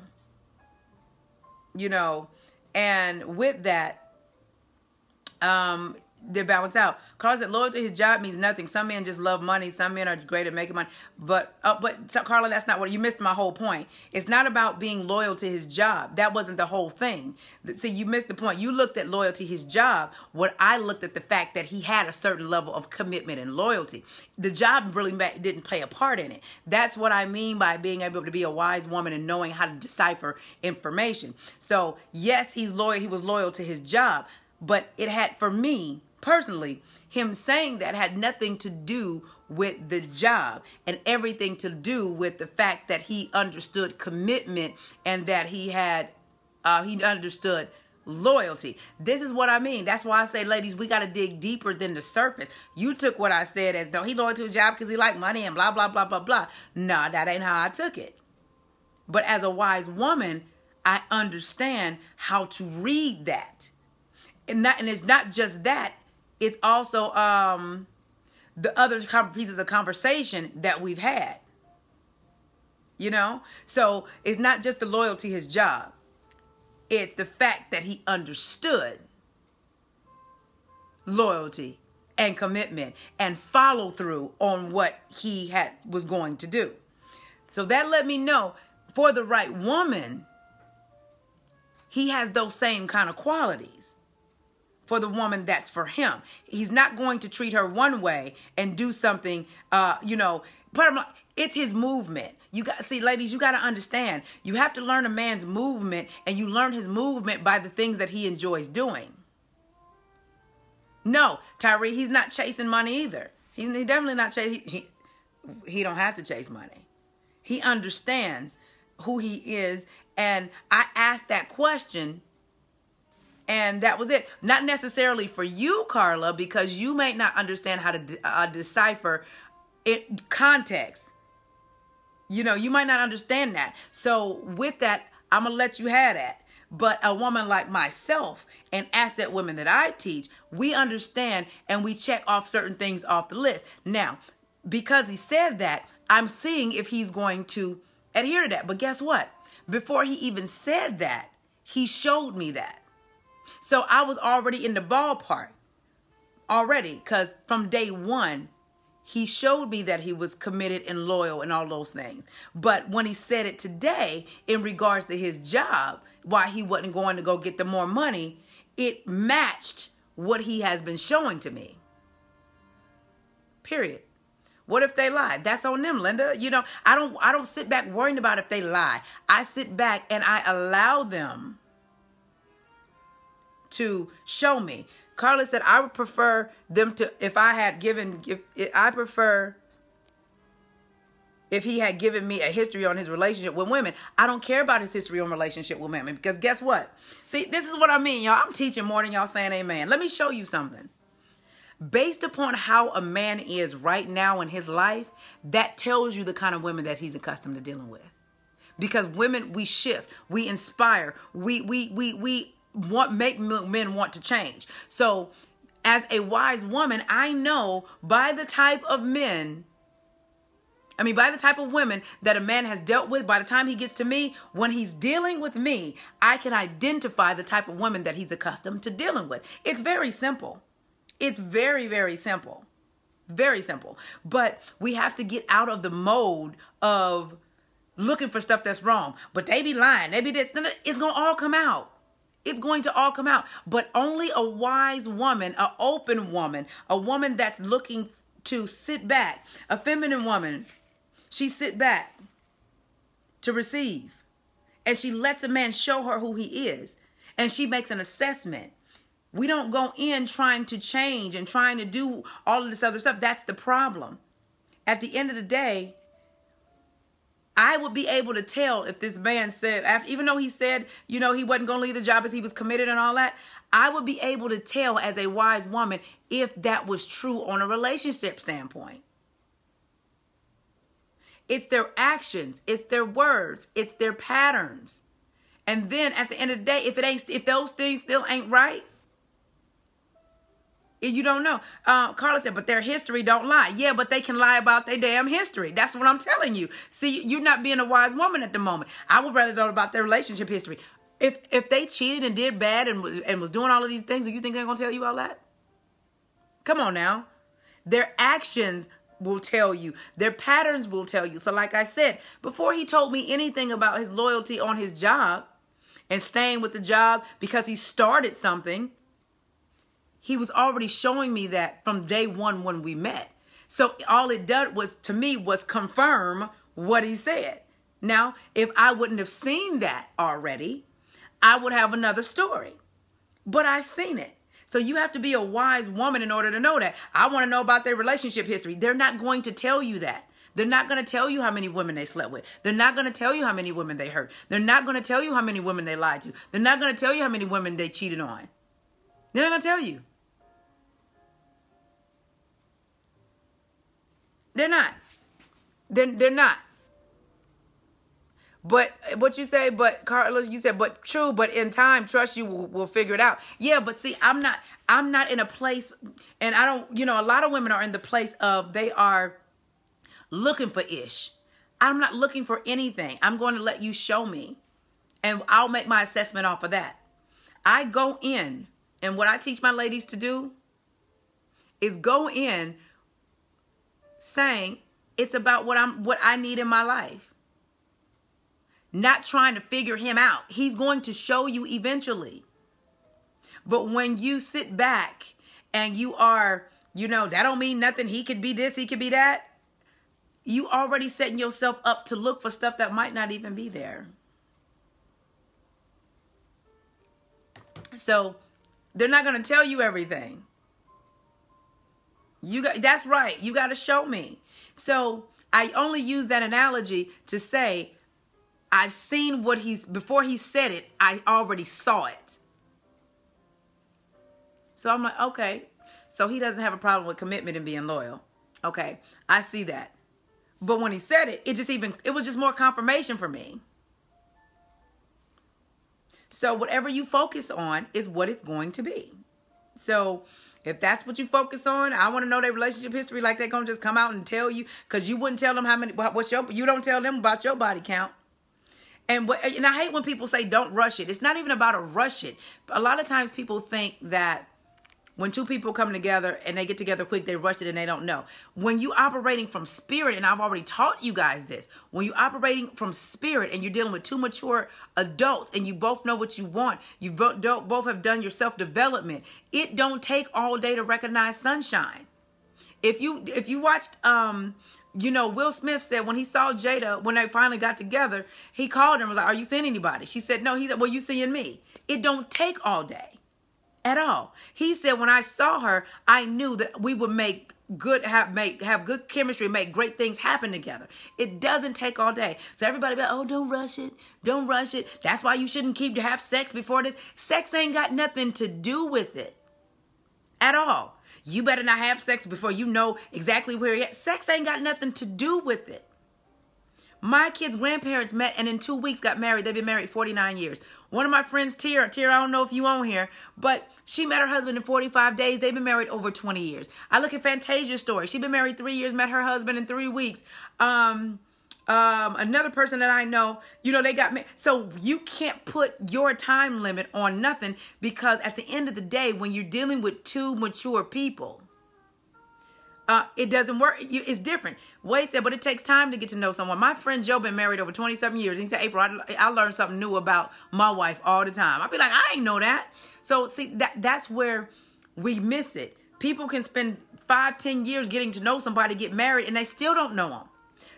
and with that, they balance out. Carla said, loyal to his job means nothing. Some men just love money. Some men are great at making money. But Carla, that's not what you missed. My whole point. It's not about being loyal to his job. That wasn't the whole thing. See, you missed the point. You looked at loyalty to his job. What I looked at the fact that he had a certain level of commitment and loyalty. The job really didn't play a part in it. That's what I mean by being able to be a wise woman and knowing how to decipher information. So yes, he's loyal. He was loyal to his job, but it had, for me personally, him saying that had nothing to do with the job and everything to do with the fact that he understood commitment and that he understood loyalty. This is what I mean. That's why I say, ladies, we got to dig deeper than the surface. You took what I said as, no, he loyal to his job because he liked money and blah, blah, blah, blah, blah. Nah, that ain't how I took it. But as a wise woman, I understand how to read that. And it's not just that. It's also the other pieces of conversation that we've had. So it's not just the loyalty to his job. It's the fact that he understood loyalty and commitment and follow through on what he was going to do. So that let me know, for the right woman, he has those same kind of qualities. for the woman that's for him. He's not going to treat her one way and do something, it's his movement. See, ladies, you got to understand, you have to learn a man's movement, and you learn his movement by the things that he enjoys doing. No, Tyree, he's not chasing money either. He's definitely not chasing. He don't have to chase money. He understands who he is. And I asked that question, and that was it. Not necessarily for you, Carla, because you may not understand how to decipher it context. You might not understand that. So with that, I'm going to let you have that. But a woman like myself and asset women that I teach, we understand and we check off certain things off the list. Now, because he said that, I'm seeing if he's going to adhere to that. But guess what? Before he even said that, he showed me that. So I was already in the ballpark already, because from day one, he showed me that he was committed and loyal and all those things. But when he said it today in regards to his job, why he wasn't going to go get the more money, it matched what he has been showing to me. Period. What if they lie? That's on them, Linda. I don't sit back worrying about if they lie. I sit back and I allow them to show me. Carla said, I would prefer them to, if he had given me a history on his relationship with women. I don't care about his history on relationship with women, because guess what? See, this is what I mean, y'all. I'm teaching more than y'all saying amen. Let me show you something. Based upon how a man is right now in his life, that tells you the kind of women that he's accustomed to dealing with. Because women, we shift, we inspire, we make men want to change. So as a wise woman, I know by the type of women that a man has dealt with, by the time he gets to me, when he's dealing with me, I can identify the type of woman that he's accustomed to dealing with. It's very simple. It's very, very simple. Very simple. But we have to get out of the mode of looking for stuff that's wrong. But they be lying. They be this. It's going to all come out. It's going to all come out. But only a wise woman, an open woman, a woman that's looking to sit back, a feminine woman, she sit back to receive. And she lets a man show her who he is. And she makes an assessment. We don't go in trying to change and trying to do all of this other stuff. That's the problem. At the end of the day, I would be able to tell if this man said, even though he said, he wasn't going to leave the job as he was committed and all that, I would be able to tell as a wise woman if that was true on a relationship standpoint. It's their actions, it's their words, it's their patterns. And then at the end of the day, if those things still ain't right, you don't know. Carla said, but their history don't lie. Yeah, but they can lie about their damn history. That's what I'm telling you. See, you're not being a wise woman at the moment. I would rather know about their relationship history. If they cheated and did bad and was doing all of these things, do you think they're going to tell you all that? Come on now. Their actions will tell you. Their patterns will tell you. So like I said, before he told me anything about his loyalty on his job and staying with the job because he started something, he was already showing me that from day one when we met. So all it did was, to me, was confirm what he said. Now, if I wouldn't have seen that already, I would have another story. But I've seen it. So you have to be a wise woman in order to know that. I want to know about their relationship history. They're not going to tell you that. They're not going to tell you how many women they slept with. They're not going to tell you how many women they hurt. They're not going to tell you how many women they lied to. They're not going to tell you how many women they cheated on. They're not going to tell you. They're not. They're not. But what you say, but Carlos, you said, but true, but in time, trust you will figure it out. Yeah, but see, I'm not in a place, and I don't, a lot of women are in the place of they are looking for ish. I'm not looking for anything. I'm going to let you show me, and I'll make my assessment off of that. I go in, and what I teach my ladies to do is go in saying it's about what I need in my life. Not trying to figure him out. He's going to show you eventually. But when you sit back and you are, that don't mean nothing. He could be this, he could be that. You already setting yourself up to look for stuff that might not even be there. So they're not going to tell you everything. That's right. You got to show me. So I only use that analogy to say, I've seen before he said it, I already saw it. So I'm like, okay, so he doesn't have a problem with commitment and being loyal. Okay, I see that. But when he said it, it was just more confirmation for me. So whatever you focus on is what it's going to be. So if that's what you focus on, I want to know their relationship history, like they're going to just come out and tell you, because you wouldn't tell them you don't tell them about your body count. And I hate when people say don't rush it. It's not even about a rush it. A lot of times people think that when two people come together and they get together quick, they rush it and they don't know. When you operating from spirit, and I've already taught you guys this, when you're operating from spirit and you're dealing with two mature adults and you both know what you want, you both have done your self-development, it don't take all day to recognize sunshine. If you watched, Will Smith said when he saw Jada, when they finally got together, he called her and was like, are you seeing anybody? She said, no. He said, well, you seeing me. It don't take all day. At all. He said, when I saw her, I knew that we would have good chemistry, make great things happen together. It doesn't take all day. So everybody be like, oh, don't rush it. Don't rush it. That's why you shouldn't have sex before this. Sex ain't got nothing to do with it. At all. You better not have sex before you know exactly where you're at. Sex ain't got nothing to do with it. My kids' grandparents met and in 2 weeks got married. They've been married 49 years. One of my friends, Tira, I don't know if you on here, but she met her husband in 45 days. They've been married over 20 years. I look at Fantasia's story. She's been married 3 years, met her husband in 3 weeks. Another person that I know, they got married. So you can't put your time limit on nothing, because at the end of the day, when you're dealing with two mature people, it doesn't work. It's different. Wade said, but it takes time to get to know someone. My friend Joe been married over 27 years. He said, April, I learned something new about my wife all the time. I'd be like, I ain't know that. So see, that's where we miss it. People can spend 5-10 years getting to know somebody, get married, and they still don't know them.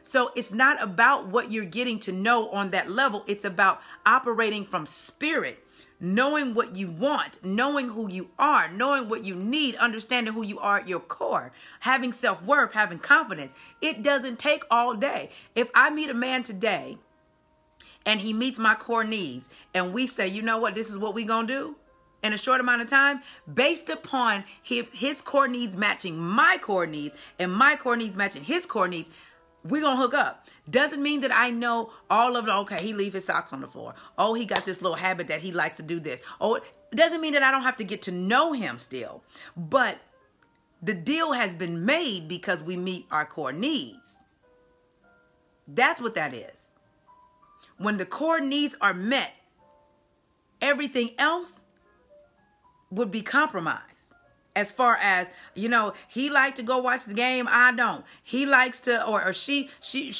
So it's not about what you're getting to know on that level. It's about operating from spirit. Knowing what you want, knowing who you are, knowing what you need, understanding who you are at your core, having self-worth, having confidence. It doesn't take all day. If I meet a man today and he meets my core needs and we say, you know what, this is what we gonna do in a short amount of time, based upon his core needs matching my core needs and my core needs matching his core needs, we're going to hook up. Doesn't mean that I know all of it. Okay, he leave his socks on the floor. Oh, he got this little habit that he likes to do this. Oh, it doesn't mean that I don't have to get to know him still. But the deal has been made because we meet our core needs. That's what that is. When the core needs are met, everything else would be compromised. As far as, he like to go watch the game, I don't. He likes to, or she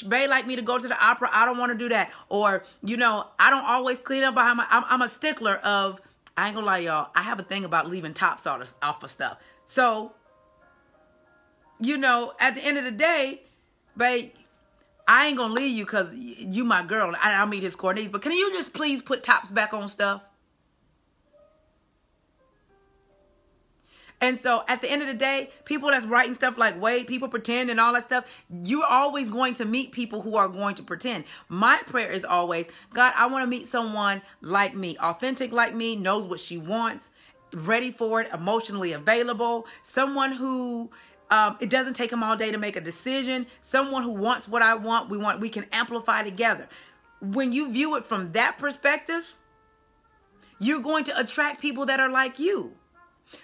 may like me to go to the opera, I don't want to do that. Or, I don't always clean up behind I'm a stickler of, I ain't gonna lie, y'all, I have a thing about leaving tops off of stuff. So, at the end of the day, babe, I ain't gonna leave you because you my girl. I'll meet his core needs. But can you just please put tops back on stuff? And so at the end of the day, people that's writing stuff like Wade, people pretend and all that stuff, you're always going to meet people who are going to pretend. My prayer is always, God, I want to meet someone like me, authentic like me, knows what she wants, ready for it, emotionally available, someone who it doesn't take them all day to make a decision, someone who wants what I want, we can amplify together. When you view it from that perspective, you're going to attract people that are like you.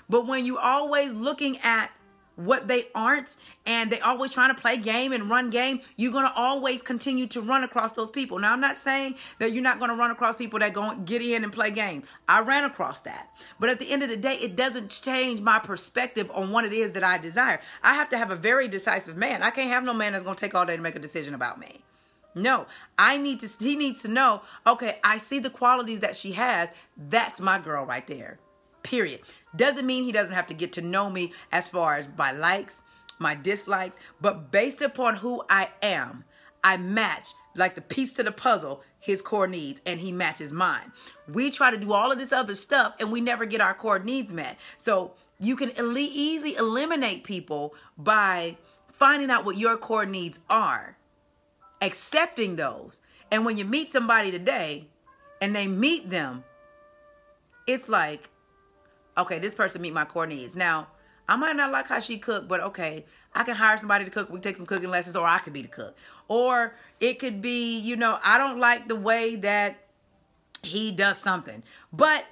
But when you're always looking at what they aren't and they always trying to play game and run game, you're going to always continue to run across those people. Now, I'm not saying that you're not going to run across people that go get in and play game. I ran across that. But at the end of the day, it doesn't change my perspective on what it is that I desire. I have to have a very decisive man. I can't have no man that's going to take all day to make a decision about me. No, he needs to know, okay, I see the qualities that she has. That's my girl right there. period. Doesn't mean he doesn't have to get to know me as far as my likes, my dislikes, but based upon who I am, I match like the piece to the puzzle, his core needs, and he matches mine. We try to do all of this other stuff and we never get our core needs met. So you can easily eliminate people by finding out what your core needs are, accepting those. And when you meet somebody today and they meet them, it's like, okay, this person meet my core needs. Now, I might not like how she cooked, but okay, I can hire somebody to cook. We take some cooking lessons, or I could be the cook. Or it could be, you know, I don't like the way that he does something, but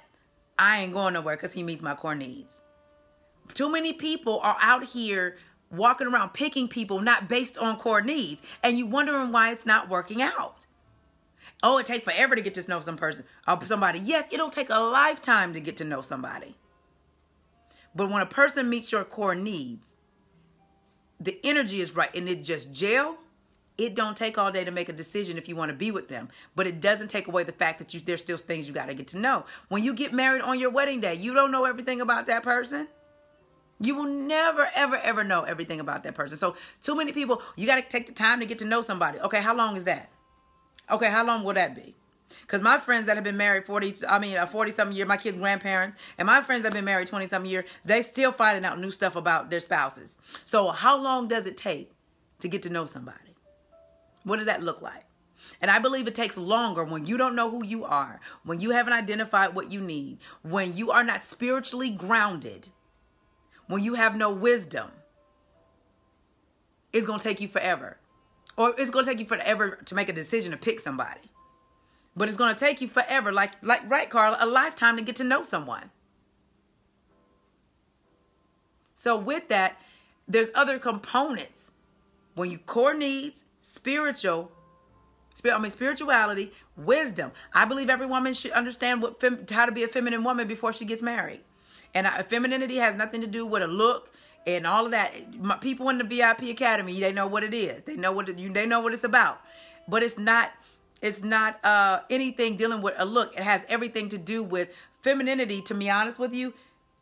I ain't going nowhere because he meets my core needs. Too many people are out here walking around picking people not based on core needs, and you wondering why it's not working out. Oh, it takes forever to get to know somebody. Yes, it'll take a lifetime to get to know somebody. But when a person meets your core needs, the energy is right and it just gel. It don't take all day to make a decision if you want to be with them. But it doesn't take away the fact that there's still things you got to get to know. When you get married on your wedding day, you don't know everything about that person. You will never, ever, ever know everything about that person. So too many people, you got to take the time to get to know somebody. Okay, how long is that? Okay, how long will that be? Because my friends that have been married 40-something years, my kids' grandparents, and my friends that have been married 20-something years, they still finding out new stuff about their spouses. So how long does it take to get to know somebody? What does that look like? And I believe it takes longer when you don't know who you are, when you haven't identified what you need, when you are not spiritually grounded, when you have no wisdom. It's going to take you forever. Or it's going to take you forever to make a decision to pick somebody. But it's going to take you forever, like right, Carla, a lifetime to get to know someone. So with that, there's other components. When you core needs, spirituality, wisdom. I believe every woman should understand how to be a feminine woman before she gets married. And femininity has nothing to do with a look and all of that. People in the VIP Academy, they know what it is. They know what it's about. But it's not anything dealing with a look. It has everything to do with femininity, to be honest with you,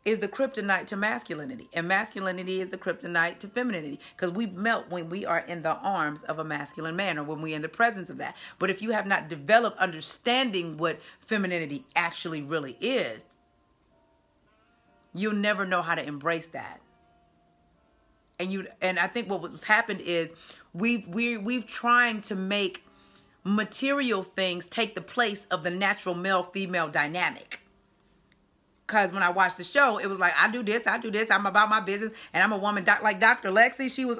is the kryptonite to masculinity. And masculinity is the kryptonite to femininity. Because we melt when we are in the arms of a masculine man or when we're in the presence of that. But if you have not developed understanding what femininity actually really is, you'll never know how to embrace that. And I think what's happened is we've trying to make material things take the place of the natural male-female dynamic. Because when I watched the show, it was like, I do this, I'm about my business, and I'm a woman. Like Dr. Lexi, she was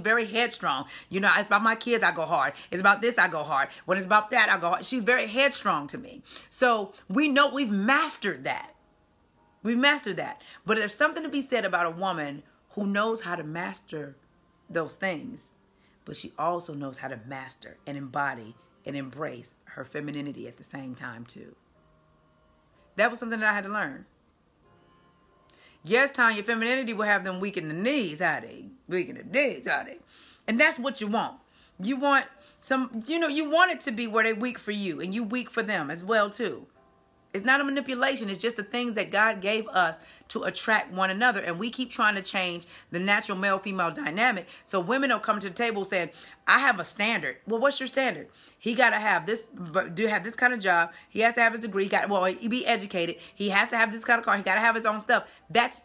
very headstrong. You know, it's about my kids, I go hard. It's about this, I go hard. When it's about that, I go hard. She's very headstrong to me. So we know we've mastered that. We've mastered that. But there's something to be said about a woman who knows how to master those things. But she also knows how to master and embody and embrace her femininity at the same time too. That was something that I had to learn. Yes, Tanya, femininity will have them weak in the knees, honey. Weak in the knees, honey. And that's what you want. You want you want it to be where they're weak for you and you weak for them as well too. It's not a manipulation. It's just the things that God gave us to attract one another. And we keep trying to change the natural male-female dynamic. So women will come to the table saying, I have a standard. Well, what's your standard? He got to have this, have this kind of job. He has to have his degree. He be educated. He has to have this kind of car. He got to have his own stuff.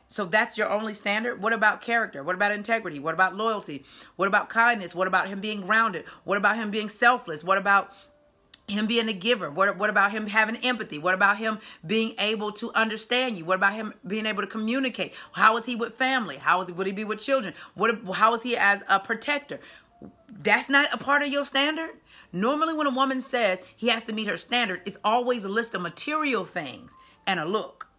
So that's your only standard? What about character? What about integrity? What about loyalty? What about kindness? What about him being grounded? What about him being selfless? What about him being a giver? What about him having empathy? What about him being able to understand you? What about him being able to communicate? How is he with family? Would he be with children? How is he as a protector? That's not a part of your standard. Normally when a woman says he has to meet her standard, it's always a list of material things and a look.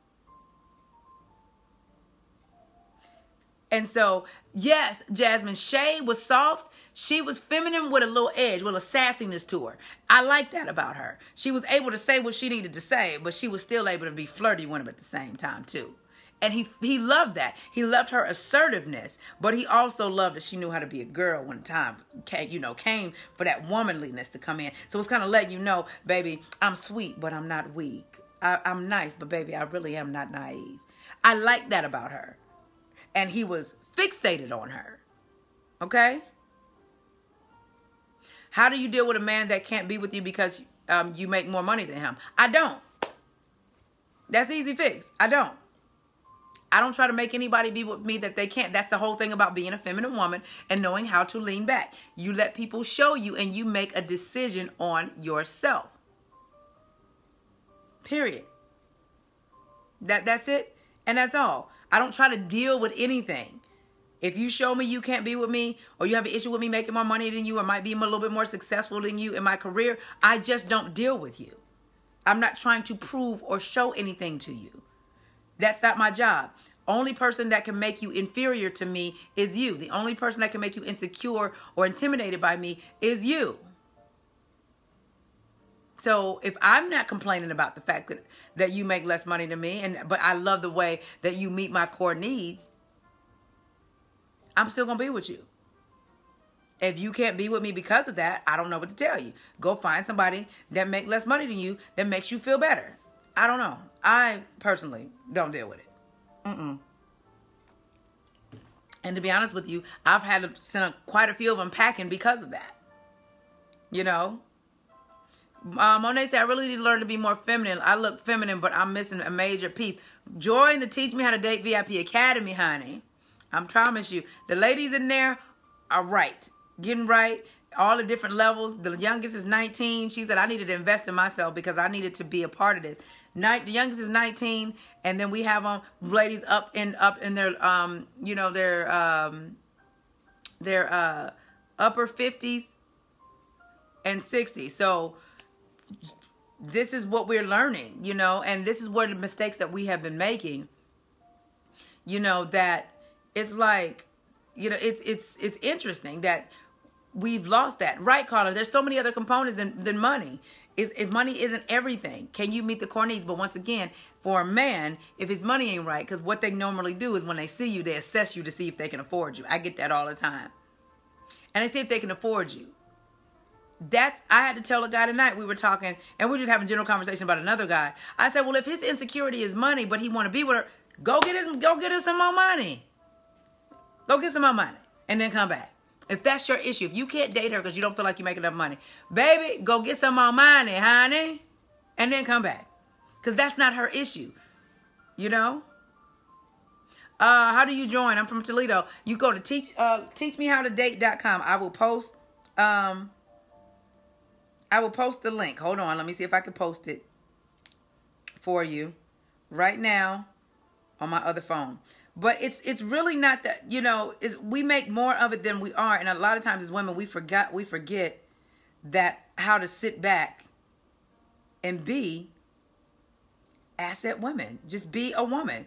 And so, yes, Jasmine, Shay was soft. She was feminine with a little edge, with a sassiness to her. I like that about her. She was able to say what she needed to say, but she was still able to be flirty with him at the same time, too. And he loved that. He loved her assertiveness, but he also loved that she knew how to be a girl when the time came for that womanliness to come in. So it's kind of letting you know, baby, I'm sweet, but I'm not weak. I'm nice, but baby, I really am not naive. I like that about her. And he was fixated on her. Okay? How do you deal with a man that can't be with you because you make more money than him? I don't. That's an easy fix. I don't. I don't try to make anybody be with me that they can't. That's the whole thing about being a feminine woman and knowing how to lean back. You let people show you and you make a decision on yourself. Period. That's it. And that's all. I don't try to deal with anything. If you show me you can't be with me, or you have an issue with me making more money than you, or might be a little bit more successful than you in my career, I just don't deal with you. I'm not trying to prove or show anything to you. That's not my job. Only person that can make you inferior to me is you. The only person that can make you insecure or intimidated by me is you. So if I'm not complaining about the fact that you make less money than me, but I love the way that you meet my core needs, I'm still going to be with you. If you can't be with me because of that, I don't know what to tell you. Go find somebody that make less money than you that makes you feel better. I don't know. I personally don't deal with it. And to be honest with you, I've had to send quite a few of them packing because of that. You know? Monet said, I really need to learn to be more feminine. I look feminine, but I'm missing a major piece. Join the Teach Me How to Date VIP Academy, honey. I promise you. The ladies in there are right. Getting right. All the different levels. The youngest is 19. She said, I needed to invest in myself because I needed to be a part of this. The youngest is 19. And then we have ladies up in their, you know, their upper 50s and 60s. So this is what we're learning, you know, and this is where the mistakes that we have been making, you know, that it's like, you know, it's interesting that we've lost that. Right, Carla? There's so many other components than money. If money isn't everything, can you meet the core needs? But once again, for a man, if his money ain't right, because what they normally do is when they see you, they assess you to see if they can afford you. I get that all the time. And they see if they can afford you. I had to tell a guy tonight, we were talking, and we were just having a general conversation about another guy. I said, well, if his insecurity is money, but he want to be with her, go get her some more money. Go get some more money and then come back. If that's your issue, if you can't date her because you don't feel like you make enough money, baby, go get some more money, honey, and then come back. Because that's not her issue, you know? How do you join? I'm from Toledo. You go to teachmehowtodate.com. I will post the link. Hold on. Let me see if I can post it for you right now on my other phone. But it's really not that, you know, we make more of it than we are. And a lot of times as women, we forget that how to sit back and be asset women. Just be a woman.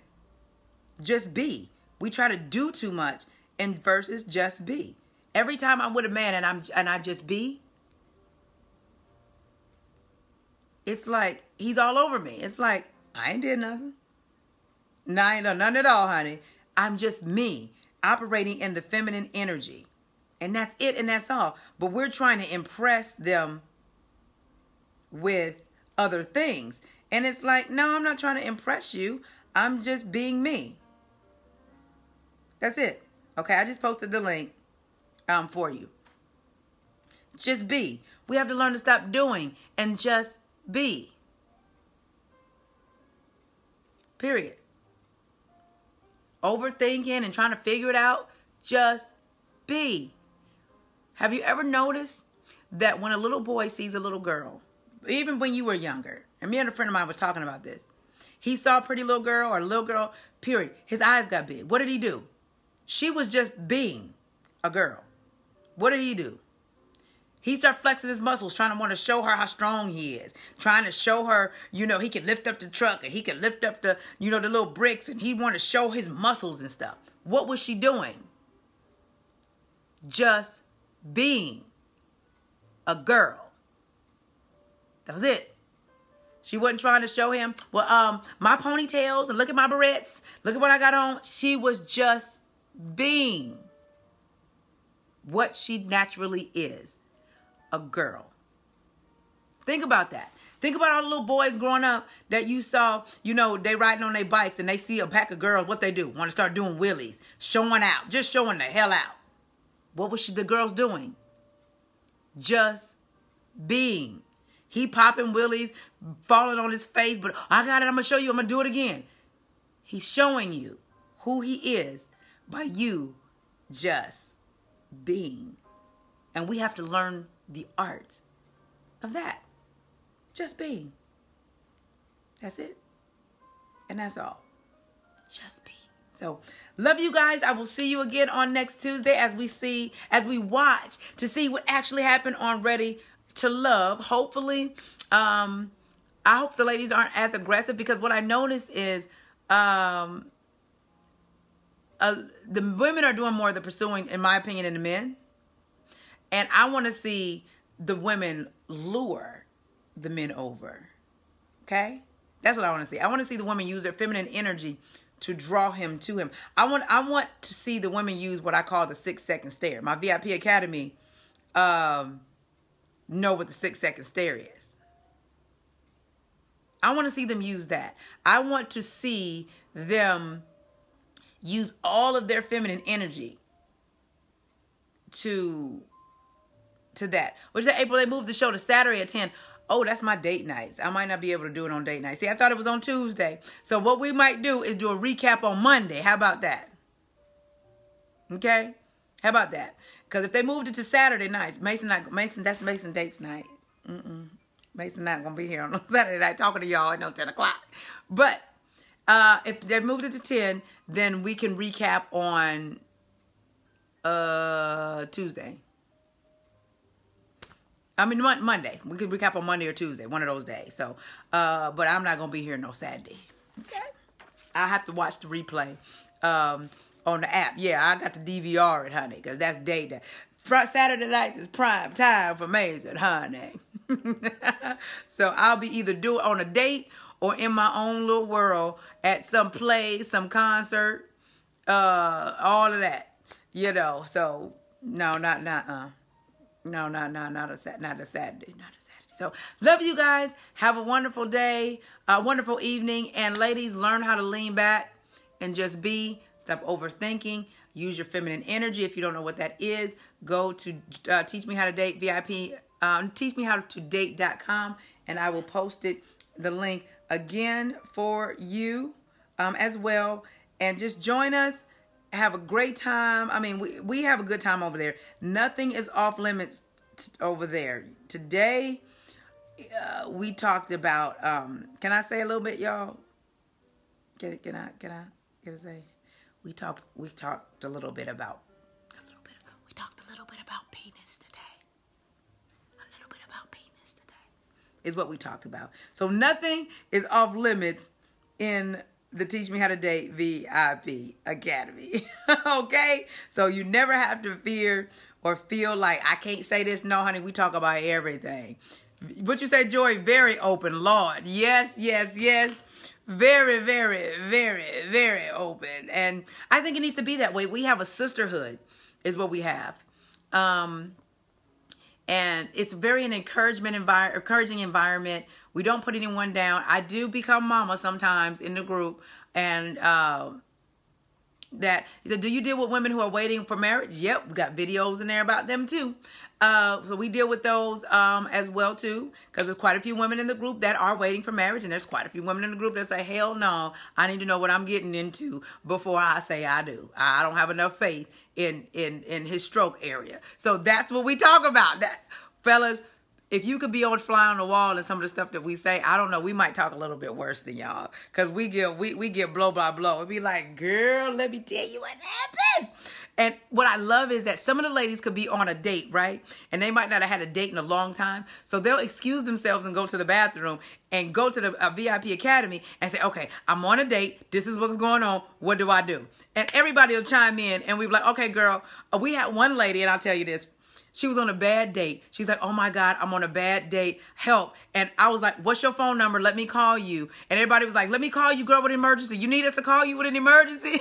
Just be. We try to do too much and versus just be. Every time I'm with a man and I just be, it's like he's all over me. It's like I ain't did nothing. No, I ain't done nothing at all, honey. I'm just me, operating in the feminine energy. And that's it, and that's all. But we're trying to impress them with other things. And it's like, no, I'm not trying to impress you. I'm just being me. That's it. Okay, I just posted the link for you. Just be. We have to learn to stop doing and just be. Period. Overthinking and trying to figure it out. Just be. Have you ever noticed that when a little boy sees a little girl, even when you were younger, and me and a friend of mine was talking about this, he saw a pretty little girl or a little girl, period. His eyes got big. What did he do? She was just being a girl. What did he do? He started flexing his muscles, trying to want to show her how strong he is. Trying to show her, you know, he could lift up the truck and he could lift up the, you know, the little bricks, and he wanted to show his muscles and stuff. What was she doing? Just being a girl. That was it. She wasn't trying to show him, well, my ponytails and look at my barrettes. Look at what I got on. She was just being what she naturally is. A girl. Think about that. Think about all the little boys growing up that you saw, you know, they riding on their bikes and they see a pack of girls. What they do? Want to start doing wheelies, showing out, just showing the hell out. What was the girls doing? Just being. He popping wheelies, falling on his face, but I got it. I'm going to show you. I'm going to do it again. He's showing you who he is by you just being. And we have to learn the art of that. Just being. That's it. And that's all. Just be. So, love you guys. I will see you again on next Tuesday as we watch to see what actually happened on Ready to Love. Hopefully, I hope the ladies aren't as aggressive, because what I noticed is the women are doing more of the pursuing, in my opinion, than the men. And I want to see the women lure the men over. Okay? That's what I want to see. I want to see the women use their feminine energy to draw him to him. I want to see the women use what I call the 6-second stare. My VIP Academy know what the 6-second stare is. I want to see them use that. I want to see them use all of their feminine energy to that. Which is April, they moved the show to Saturday at 10. Oh, that's my date nights. I might not be able to do it on date night. See, I thought it was on Tuesday. So what we might do is do a recap on Monday. How about that? Okay? How about that? Because if they moved it to Saturday nights, that's Mason dates night. Mason not going to be here on Saturday night talking to y'all at 10 o'clock. But if they moved it to 10, then we can recap on Tuesday. I mean, Monday. We can recap on Monday or Tuesday, one of those days. So, but I'm not going to be here no Saturday. Okay? I have to watch the replay on the app. Yeah, I got to DVR it, honey, because that's day day. Saturday nights is prime time for Mason, honey. So I'll be either doing on a date or in my own little world at some play, some concert, all of that. You know, so no, not a Saturday. So love you guys. Have a wonderful day, a wonderful evening. And ladies, learn how to lean back and just be. Stop overthinking. Use your feminine energy. If you don't know what that is, go to Teach Me How to Date VIP, teachmehowtodate.com, and I will post the link again for you as well. And just join us. Have a great time. I mean, we have a good time over there. Nothing is off limits over there. Today, we talked about, can I say a little bit, y'all? Can I say? We talked a little bit about penis today. A little bit about penis today is what we talked about. So nothing is off limits in the Teach Me How to Date VIP Academy. Okay? So you never have to fear or feel like, I can't say this. No, honey, we talk about everything. What you say, Joy? Very open, Lord. Yes, yes, yes. Very, very, very, very open. And I think it needs to be that way. We have a sisterhood is what we have. And it's very an encouraging environment. We don't put anyone down. I do become mama sometimes in the group. And that he said, do you deal with women who are waiting for marriage? Yep, we got videos in there about them too. So we deal with those as well too, because there's quite a few women in the group that are waiting for marriage, and there's quite a few women in the group that say, hell no, I need to know what I'm getting into before I say I do. I don't have enough faith in his stroke area. So that's what we talk about. That, fellas, if you could be on fly on the wall and some of the stuff that we say, I don't know, we might talk a little bit worse than y'all, because we give blow by blow. It'd be like, girl, let me tell you what happened. And what I love is that some of the ladies could be on a date, right? And they might not have had a date in a long time. So they'll excuse themselves and go to the bathroom and go to the VIP Academy and say, okay, I'm on a date. This is what's going on. What do I do? And everybody will chime in and we'll be like, okay, girl, we had one lady, and I'll tell you this. She was on a bad date. She's like, oh my God, I'm on a bad date. Help. And I was like, what's your phone number? Let me call you. And everybody was like, let me call you, girl, with an emergency. You need us to call you with an emergency?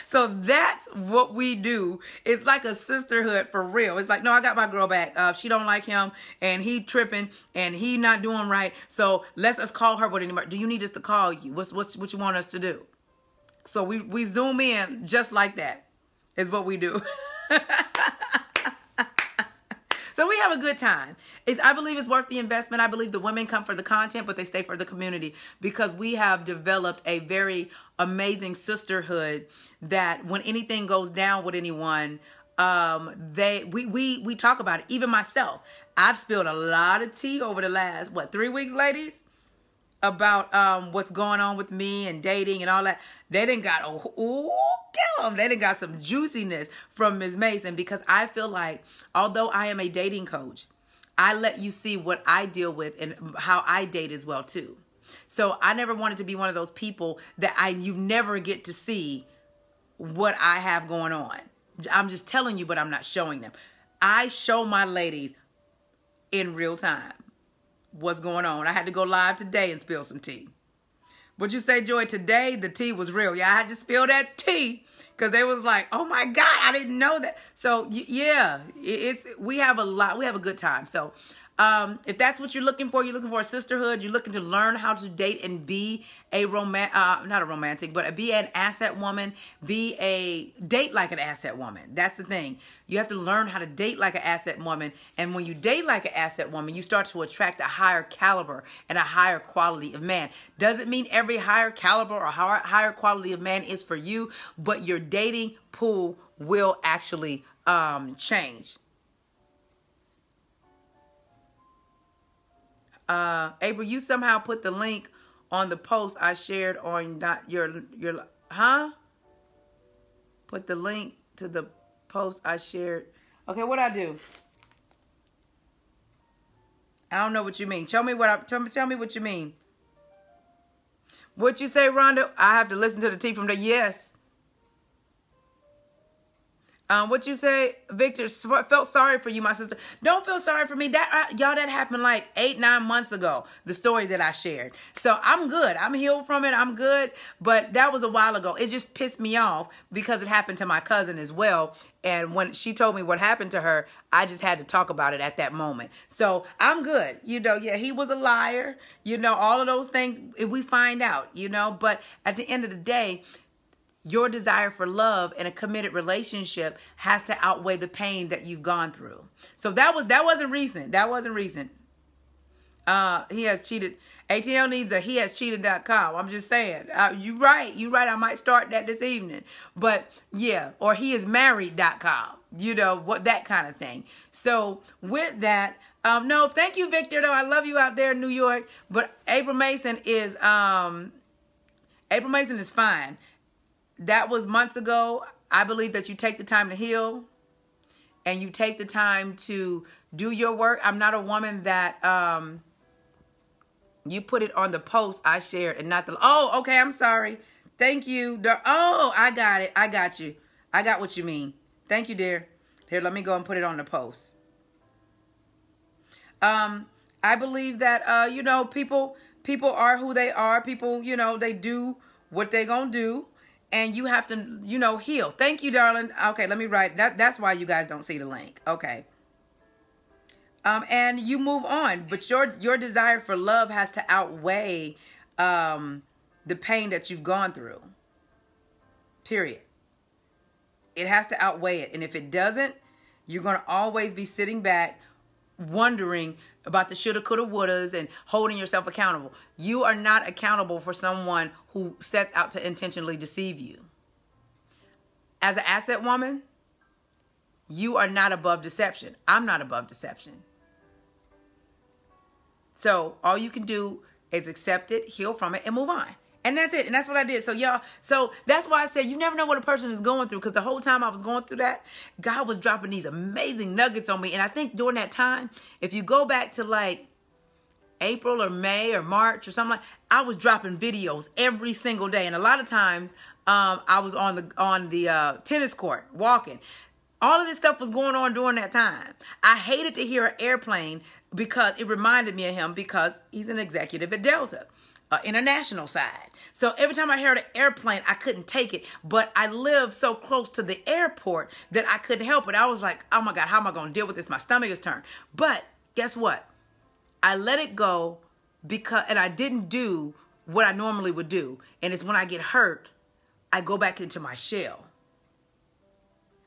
So that's what we do. It's like a sisterhood for real. It's like, no, I got my girl back. She don't like him and he tripping and he not doing right. So let's us call her. What anymore? Do you need us to call you? What you want us to do? So we zoom in just like that is what we do. So we have a good time. I believe it's worth the investment. I believe the women come for the content, but they stay for the community because we have developed a very amazing sisterhood that when anything goes down with anyone, we talk about it. Even myself, I've spilled a lot of tea over the last, 3 weeks, ladies? About what's going on with me and dating and all that. They done got, kill them. They done got some juiciness from Ms. Mason because I feel like, although I am a dating coach, I let you see what I deal with and how I date as well too. So I never wanted to be one of those people that you never get to see what I have going on. I'm just telling you, but I'm not showing them. I show my ladies in real time what's going on. I had to go live today and spill some tea. Would you say, Joy, today the tea was real? Yeah, I had to spill that tea because they was like, oh my God, I didn't know that. So yeah, we have a good time. So if that's what you're looking for a sisterhood, you're looking to learn how to date and be a not a romantic, but be an asset woman, date like an asset woman. That's the thing. You have to learn how to date like an asset woman. And when you date like an asset woman, you start to attract a higher caliber and a higher quality of man. Doesn't mean every higher caliber or higher quality of man is for you, but your dating pool will actually change. April, you somehow put the link on the post I shared on Put the link to the post I shared. Okay, what I do? I don't know what you mean. Tell me what you mean. What you say, Rhonda? I have to listen to the tea from the yes. What you say, Victor? Felt sorry for you, my sister. Don't feel sorry for me. That happened like 8-9 months ago. The story that I shared. So I'm good. I'm healed from it. I'm good. But that was a while ago. It just pissed me off because it happened to my cousin as well. And when she told me what happened to her, I just had to talk about it at that moment. So I'm good. Yeah, he was a liar. All of those things we find out. But at the end of the day, your desire for love and a committed relationship has to outweigh the pain that you've gone through. So that wasn't recent. That wasn't recent. He has cheated. ATL needs a hehascheated.com. I'm just saying. You're right. I might start that this evening. But yeah, or heismarried.com. What that kind of thing. So with that, no, thank you, Victor. Though I love you out there in New York. But April Mason is fine. That was months ago. I believe that you take the time to heal and you take the time to do your work. I'm not a woman that you put it on the post I shared and not the... Oh, okay. I'm sorry. Thank you. Oh, I got it. I got you. I got what you mean. Thank you, dear. Here, let me go and put it on the post. I believe that, people are who they are. People, they do what they gonna do. And you have to, heal. Thank you, darling. Okay, let me write. That's why you guys don't see the link. Okay. And you move on. But your desire for love has to outweigh the pain that you've gone through. Period. It has to outweigh it. And if it doesn't, you're going to always be sitting back wondering about the shoulda, coulda, wouldas and holding yourself accountable. You are not accountable for someone who sets out to intentionally deceive you. As an asset woman, you are not above deception. I'm not above deception. So all you can do is accept it, heal from it, and move on. And that's it. And that's what I did. So y'all, that's why I said you never know what a person is going through. Because the whole time I was going through that, God was dropping these amazing nuggets on me. And I think during that time, if you go back to like April or May or March or something I was dropping videos every single day. And a lot of times I was on the tennis court walking. All of this stuff was going on during that time. I hated to hear an airplane because it reminded me of him because he's an executive at Delta. international side. So every time I heard an airplane, I couldn't take it. But I lived so close to the airport that I couldn't help it. I was like, oh my God, how am I going to deal with this? My stomach is turned. But guess what? I let it go and I didn't do what I normally would do. And it's when I get hurt, I go back into my shell.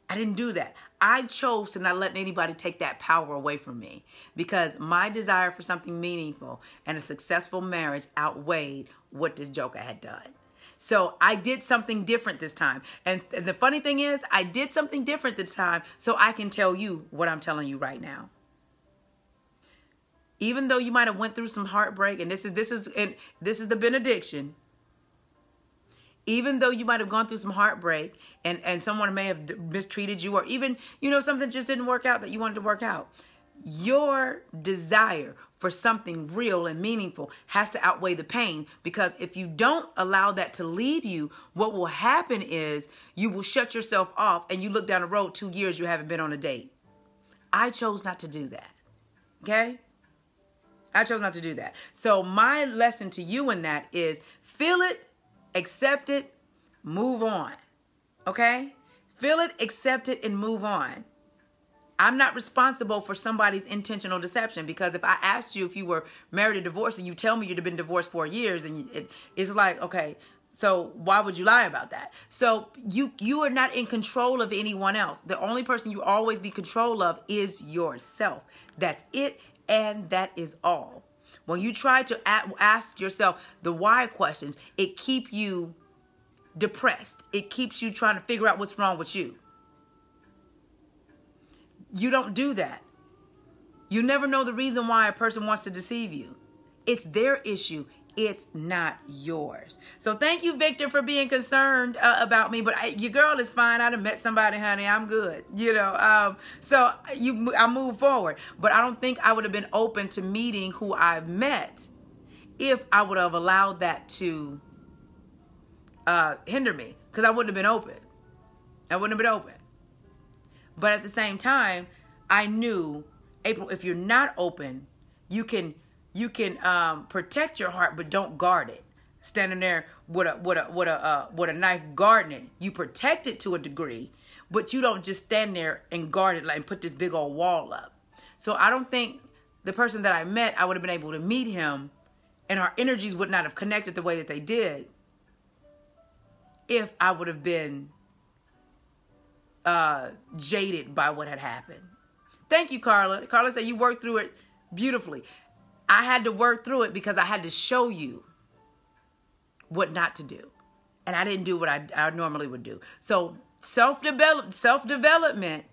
I didn't do that. I chose to not let anybody take that power away from me because my desire for something meaningful and a successful marriage outweighed what this joker had done. So I did something different this time. And the funny thing is, I did something different this time so I can tell you what I'm telling you right now. Even though you might have went through some heartbreak, and this is the benediction. Even though you might have gone through some heartbreak and someone may have mistreated you, or even, something just didn't work out that you wanted to work out, your desire for something real and meaningful has to outweigh the pain, because if you don't allow that to lead you, what will happen is you will shut yourself off and you look down the road 2 years you haven't been on a date. I chose not to do that. Okay? I chose not to do that. So my lesson to you in that is feel it, accept it, move on. Okay? Feel it, accept it, and move on. I'm not responsible for somebody's intentional deception, because if I asked you if you were married or divorced and you tell me you'd have been divorced 4 years, and it's like, okay, so why would you lie about that? So you are not in control of anyone else. The only person you always be control of is yourself. That's it, and that is all. When you try to ask yourself the why questions, it keeps you depressed. It keeps you trying to figure out what's wrong with you. You don't do that. You never know the reason why a person wants to deceive you. It's their issue. It's not yours. So thank you, Victor, for being concerned about me. But your girl is fine. I done met somebody, honey. I'm good. So I move forward. But I don't think I would have been open to meeting who I've met if I would have allowed that to hinder me, because I wouldn't have been open. I wouldn't have been open. But at the same time, I knew, April, if you're not open, you can protect your heart, but don't guard it. Standing there with a knife guarding it, you protect it to a degree, but you don't just stand there and guard it and put this big old wall up. So I don't think the person that I met, I would have been able to meet him, and our energies would not have connected the way that they did if I would have been jaded by what had happened. Thank you, Carla. Carla said you worked through it beautifully. I had to work through it because I had to show you what not to do. And I didn't do what I normally would do. So self-development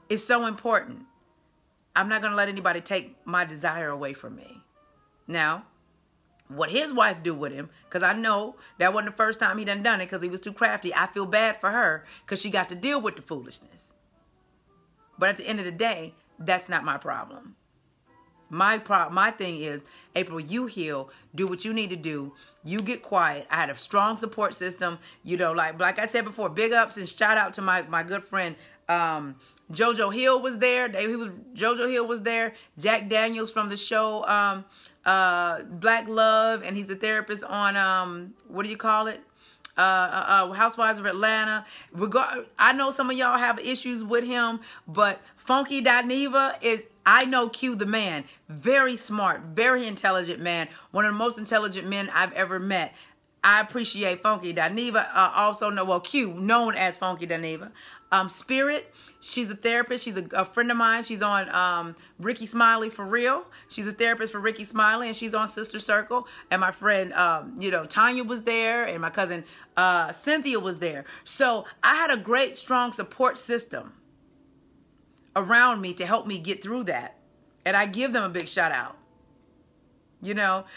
is so important. I'm not going to let anybody take my desire away from me. Now, what his wife do with him, because I know that wasn't the first time he done it because he was too crafty. I feel bad for her because she got to deal with the foolishness. But at the end of the day, that's not my problem. My thing is, April, you heal, do what you need to do. You get quiet. I had a strong support system. Like I said before, big ups and shout out to my good friend, JoJo Hill was there. JoJo Hill was there. Jack Daniels from the show, Black Love, and he's a therapist on, what do you call it? Housewives of Atlanta. I know some of y'all have issues with him, but Funky Dineva is, I know Q the man. Very smart, very intelligent man. One of the most intelligent men I've ever met. I appreciate Funky Dineva. Q, known as Funky Dineva. Spirit, she's a therapist. She's a friend of mine. She's on Ricky Smiley For Real. She's a therapist for Ricky Smiley, and she's on Sister Circle. And my friend, Tanya was there, and my cousin Cynthia was there. So I had a great, strong support system around me to help me get through that. And I give them a big shout out.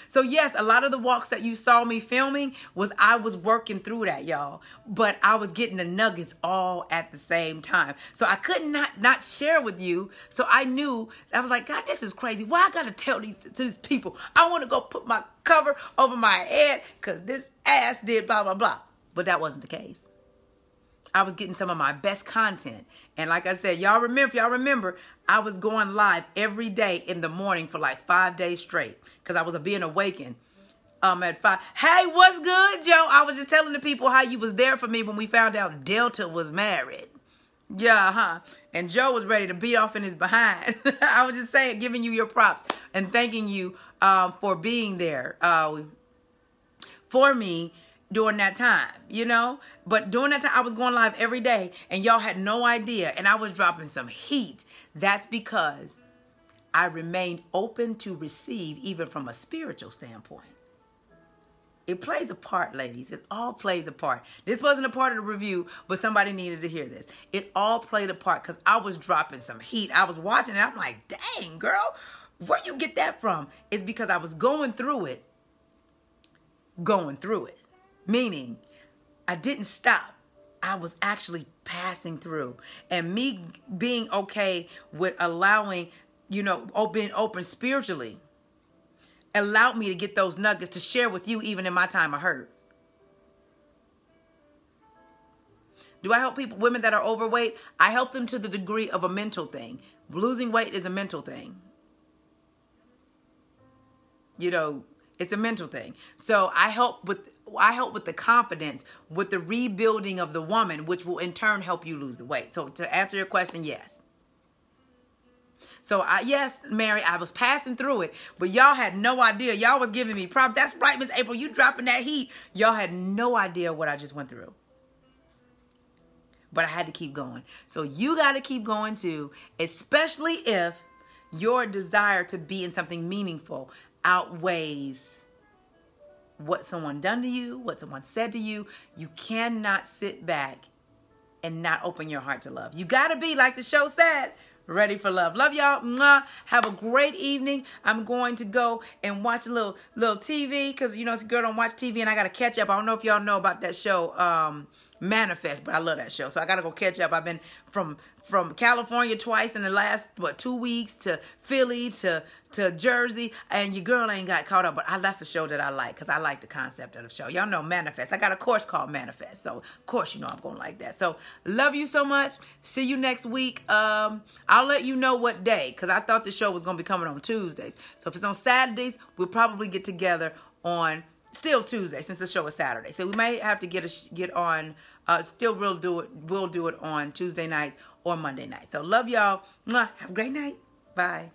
So yes, a lot of the walks that you saw me filming I was working through that, y'all. But I was getting the nuggets all at the same time. So I could not share with you. So I knew, I was like, God, this is crazy. Why I got to tell these people? I want to go put my cover over my head because this ass did blah, blah, blah. But that wasn't the case. I was getting some of my best content. And like I said, y'all remember, I was going live every day in the morning for like 5 days straight because I was being awakened. at 5. Hey, what's good, Joe? I was just telling the people how you was there for me when we found out Delta was married. Yeah, huh? And Joe was ready to beat off in his behind. I was just saying, giving you your props and thanking you for being there for me during that time, you know? But during that time, I was going live every day, and y'all had no idea, and I was dropping some heat. That's because I remained open to receive, even from a spiritual standpoint. It plays a part, ladies. It all plays a part. This wasn't a part of the review, but somebody needed to hear this. It all played a part because I was dropping some heat. I was watching it. I'm like, dang, girl, where you get that from? It's because I was going through it. Meaning, I didn't stop. I was actually passing through. And me being okay with allowing, you know, being open spiritually allowed me to get those nuggets to share with you even in my time of hurt. Do I help people, women that are overweight? I help them to the degree of a mental thing. Losing weight is a mental thing. You know, it's a mental thing. So I help with the confidence, with the rebuilding of the woman, which will in turn help you lose the weight. So to answer your question, yes. So, yes, Mary, I was passing through it, but y'all had no idea. Y'all was giving me props. That's right, Miss April, you dropping that heat. Y'all had no idea what I just went through. But I had to keep going. So you got to keep going too, especially if your desire to be in something meaningful outweighs what someone done to you, what someone said to you. You cannot sit back and not open your heart to love. You got to be, like the show said, ready for love. Love y'all. Mwah. Have a great evening. I'm going to go and watch a little TV because, you know, this girl don't watch TV and I got to catch up. I don't know if y'all know about that show, Manifest, but I love that show. So I got to go catch up. I've been from California twice in the last, 2 weeks, to Philly, to Jersey, and your girl ain't got caught up. But that's a show that I like because I like the concept of the show. Y'all know Manifest. I got a course called Manifest. So, of course, you know I'm going to like that. So, love you so much. See you next week. I'll let you know what day because I thought the show was going to be coming on Tuesdays. So, if it's on Saturdays, we'll probably get together on still Tuesday since the show is Saturday. So, we may have to get on, we'll do it on Tuesday nights or Monday nights. So, love y'all. Mwah. Have a great night. Bye.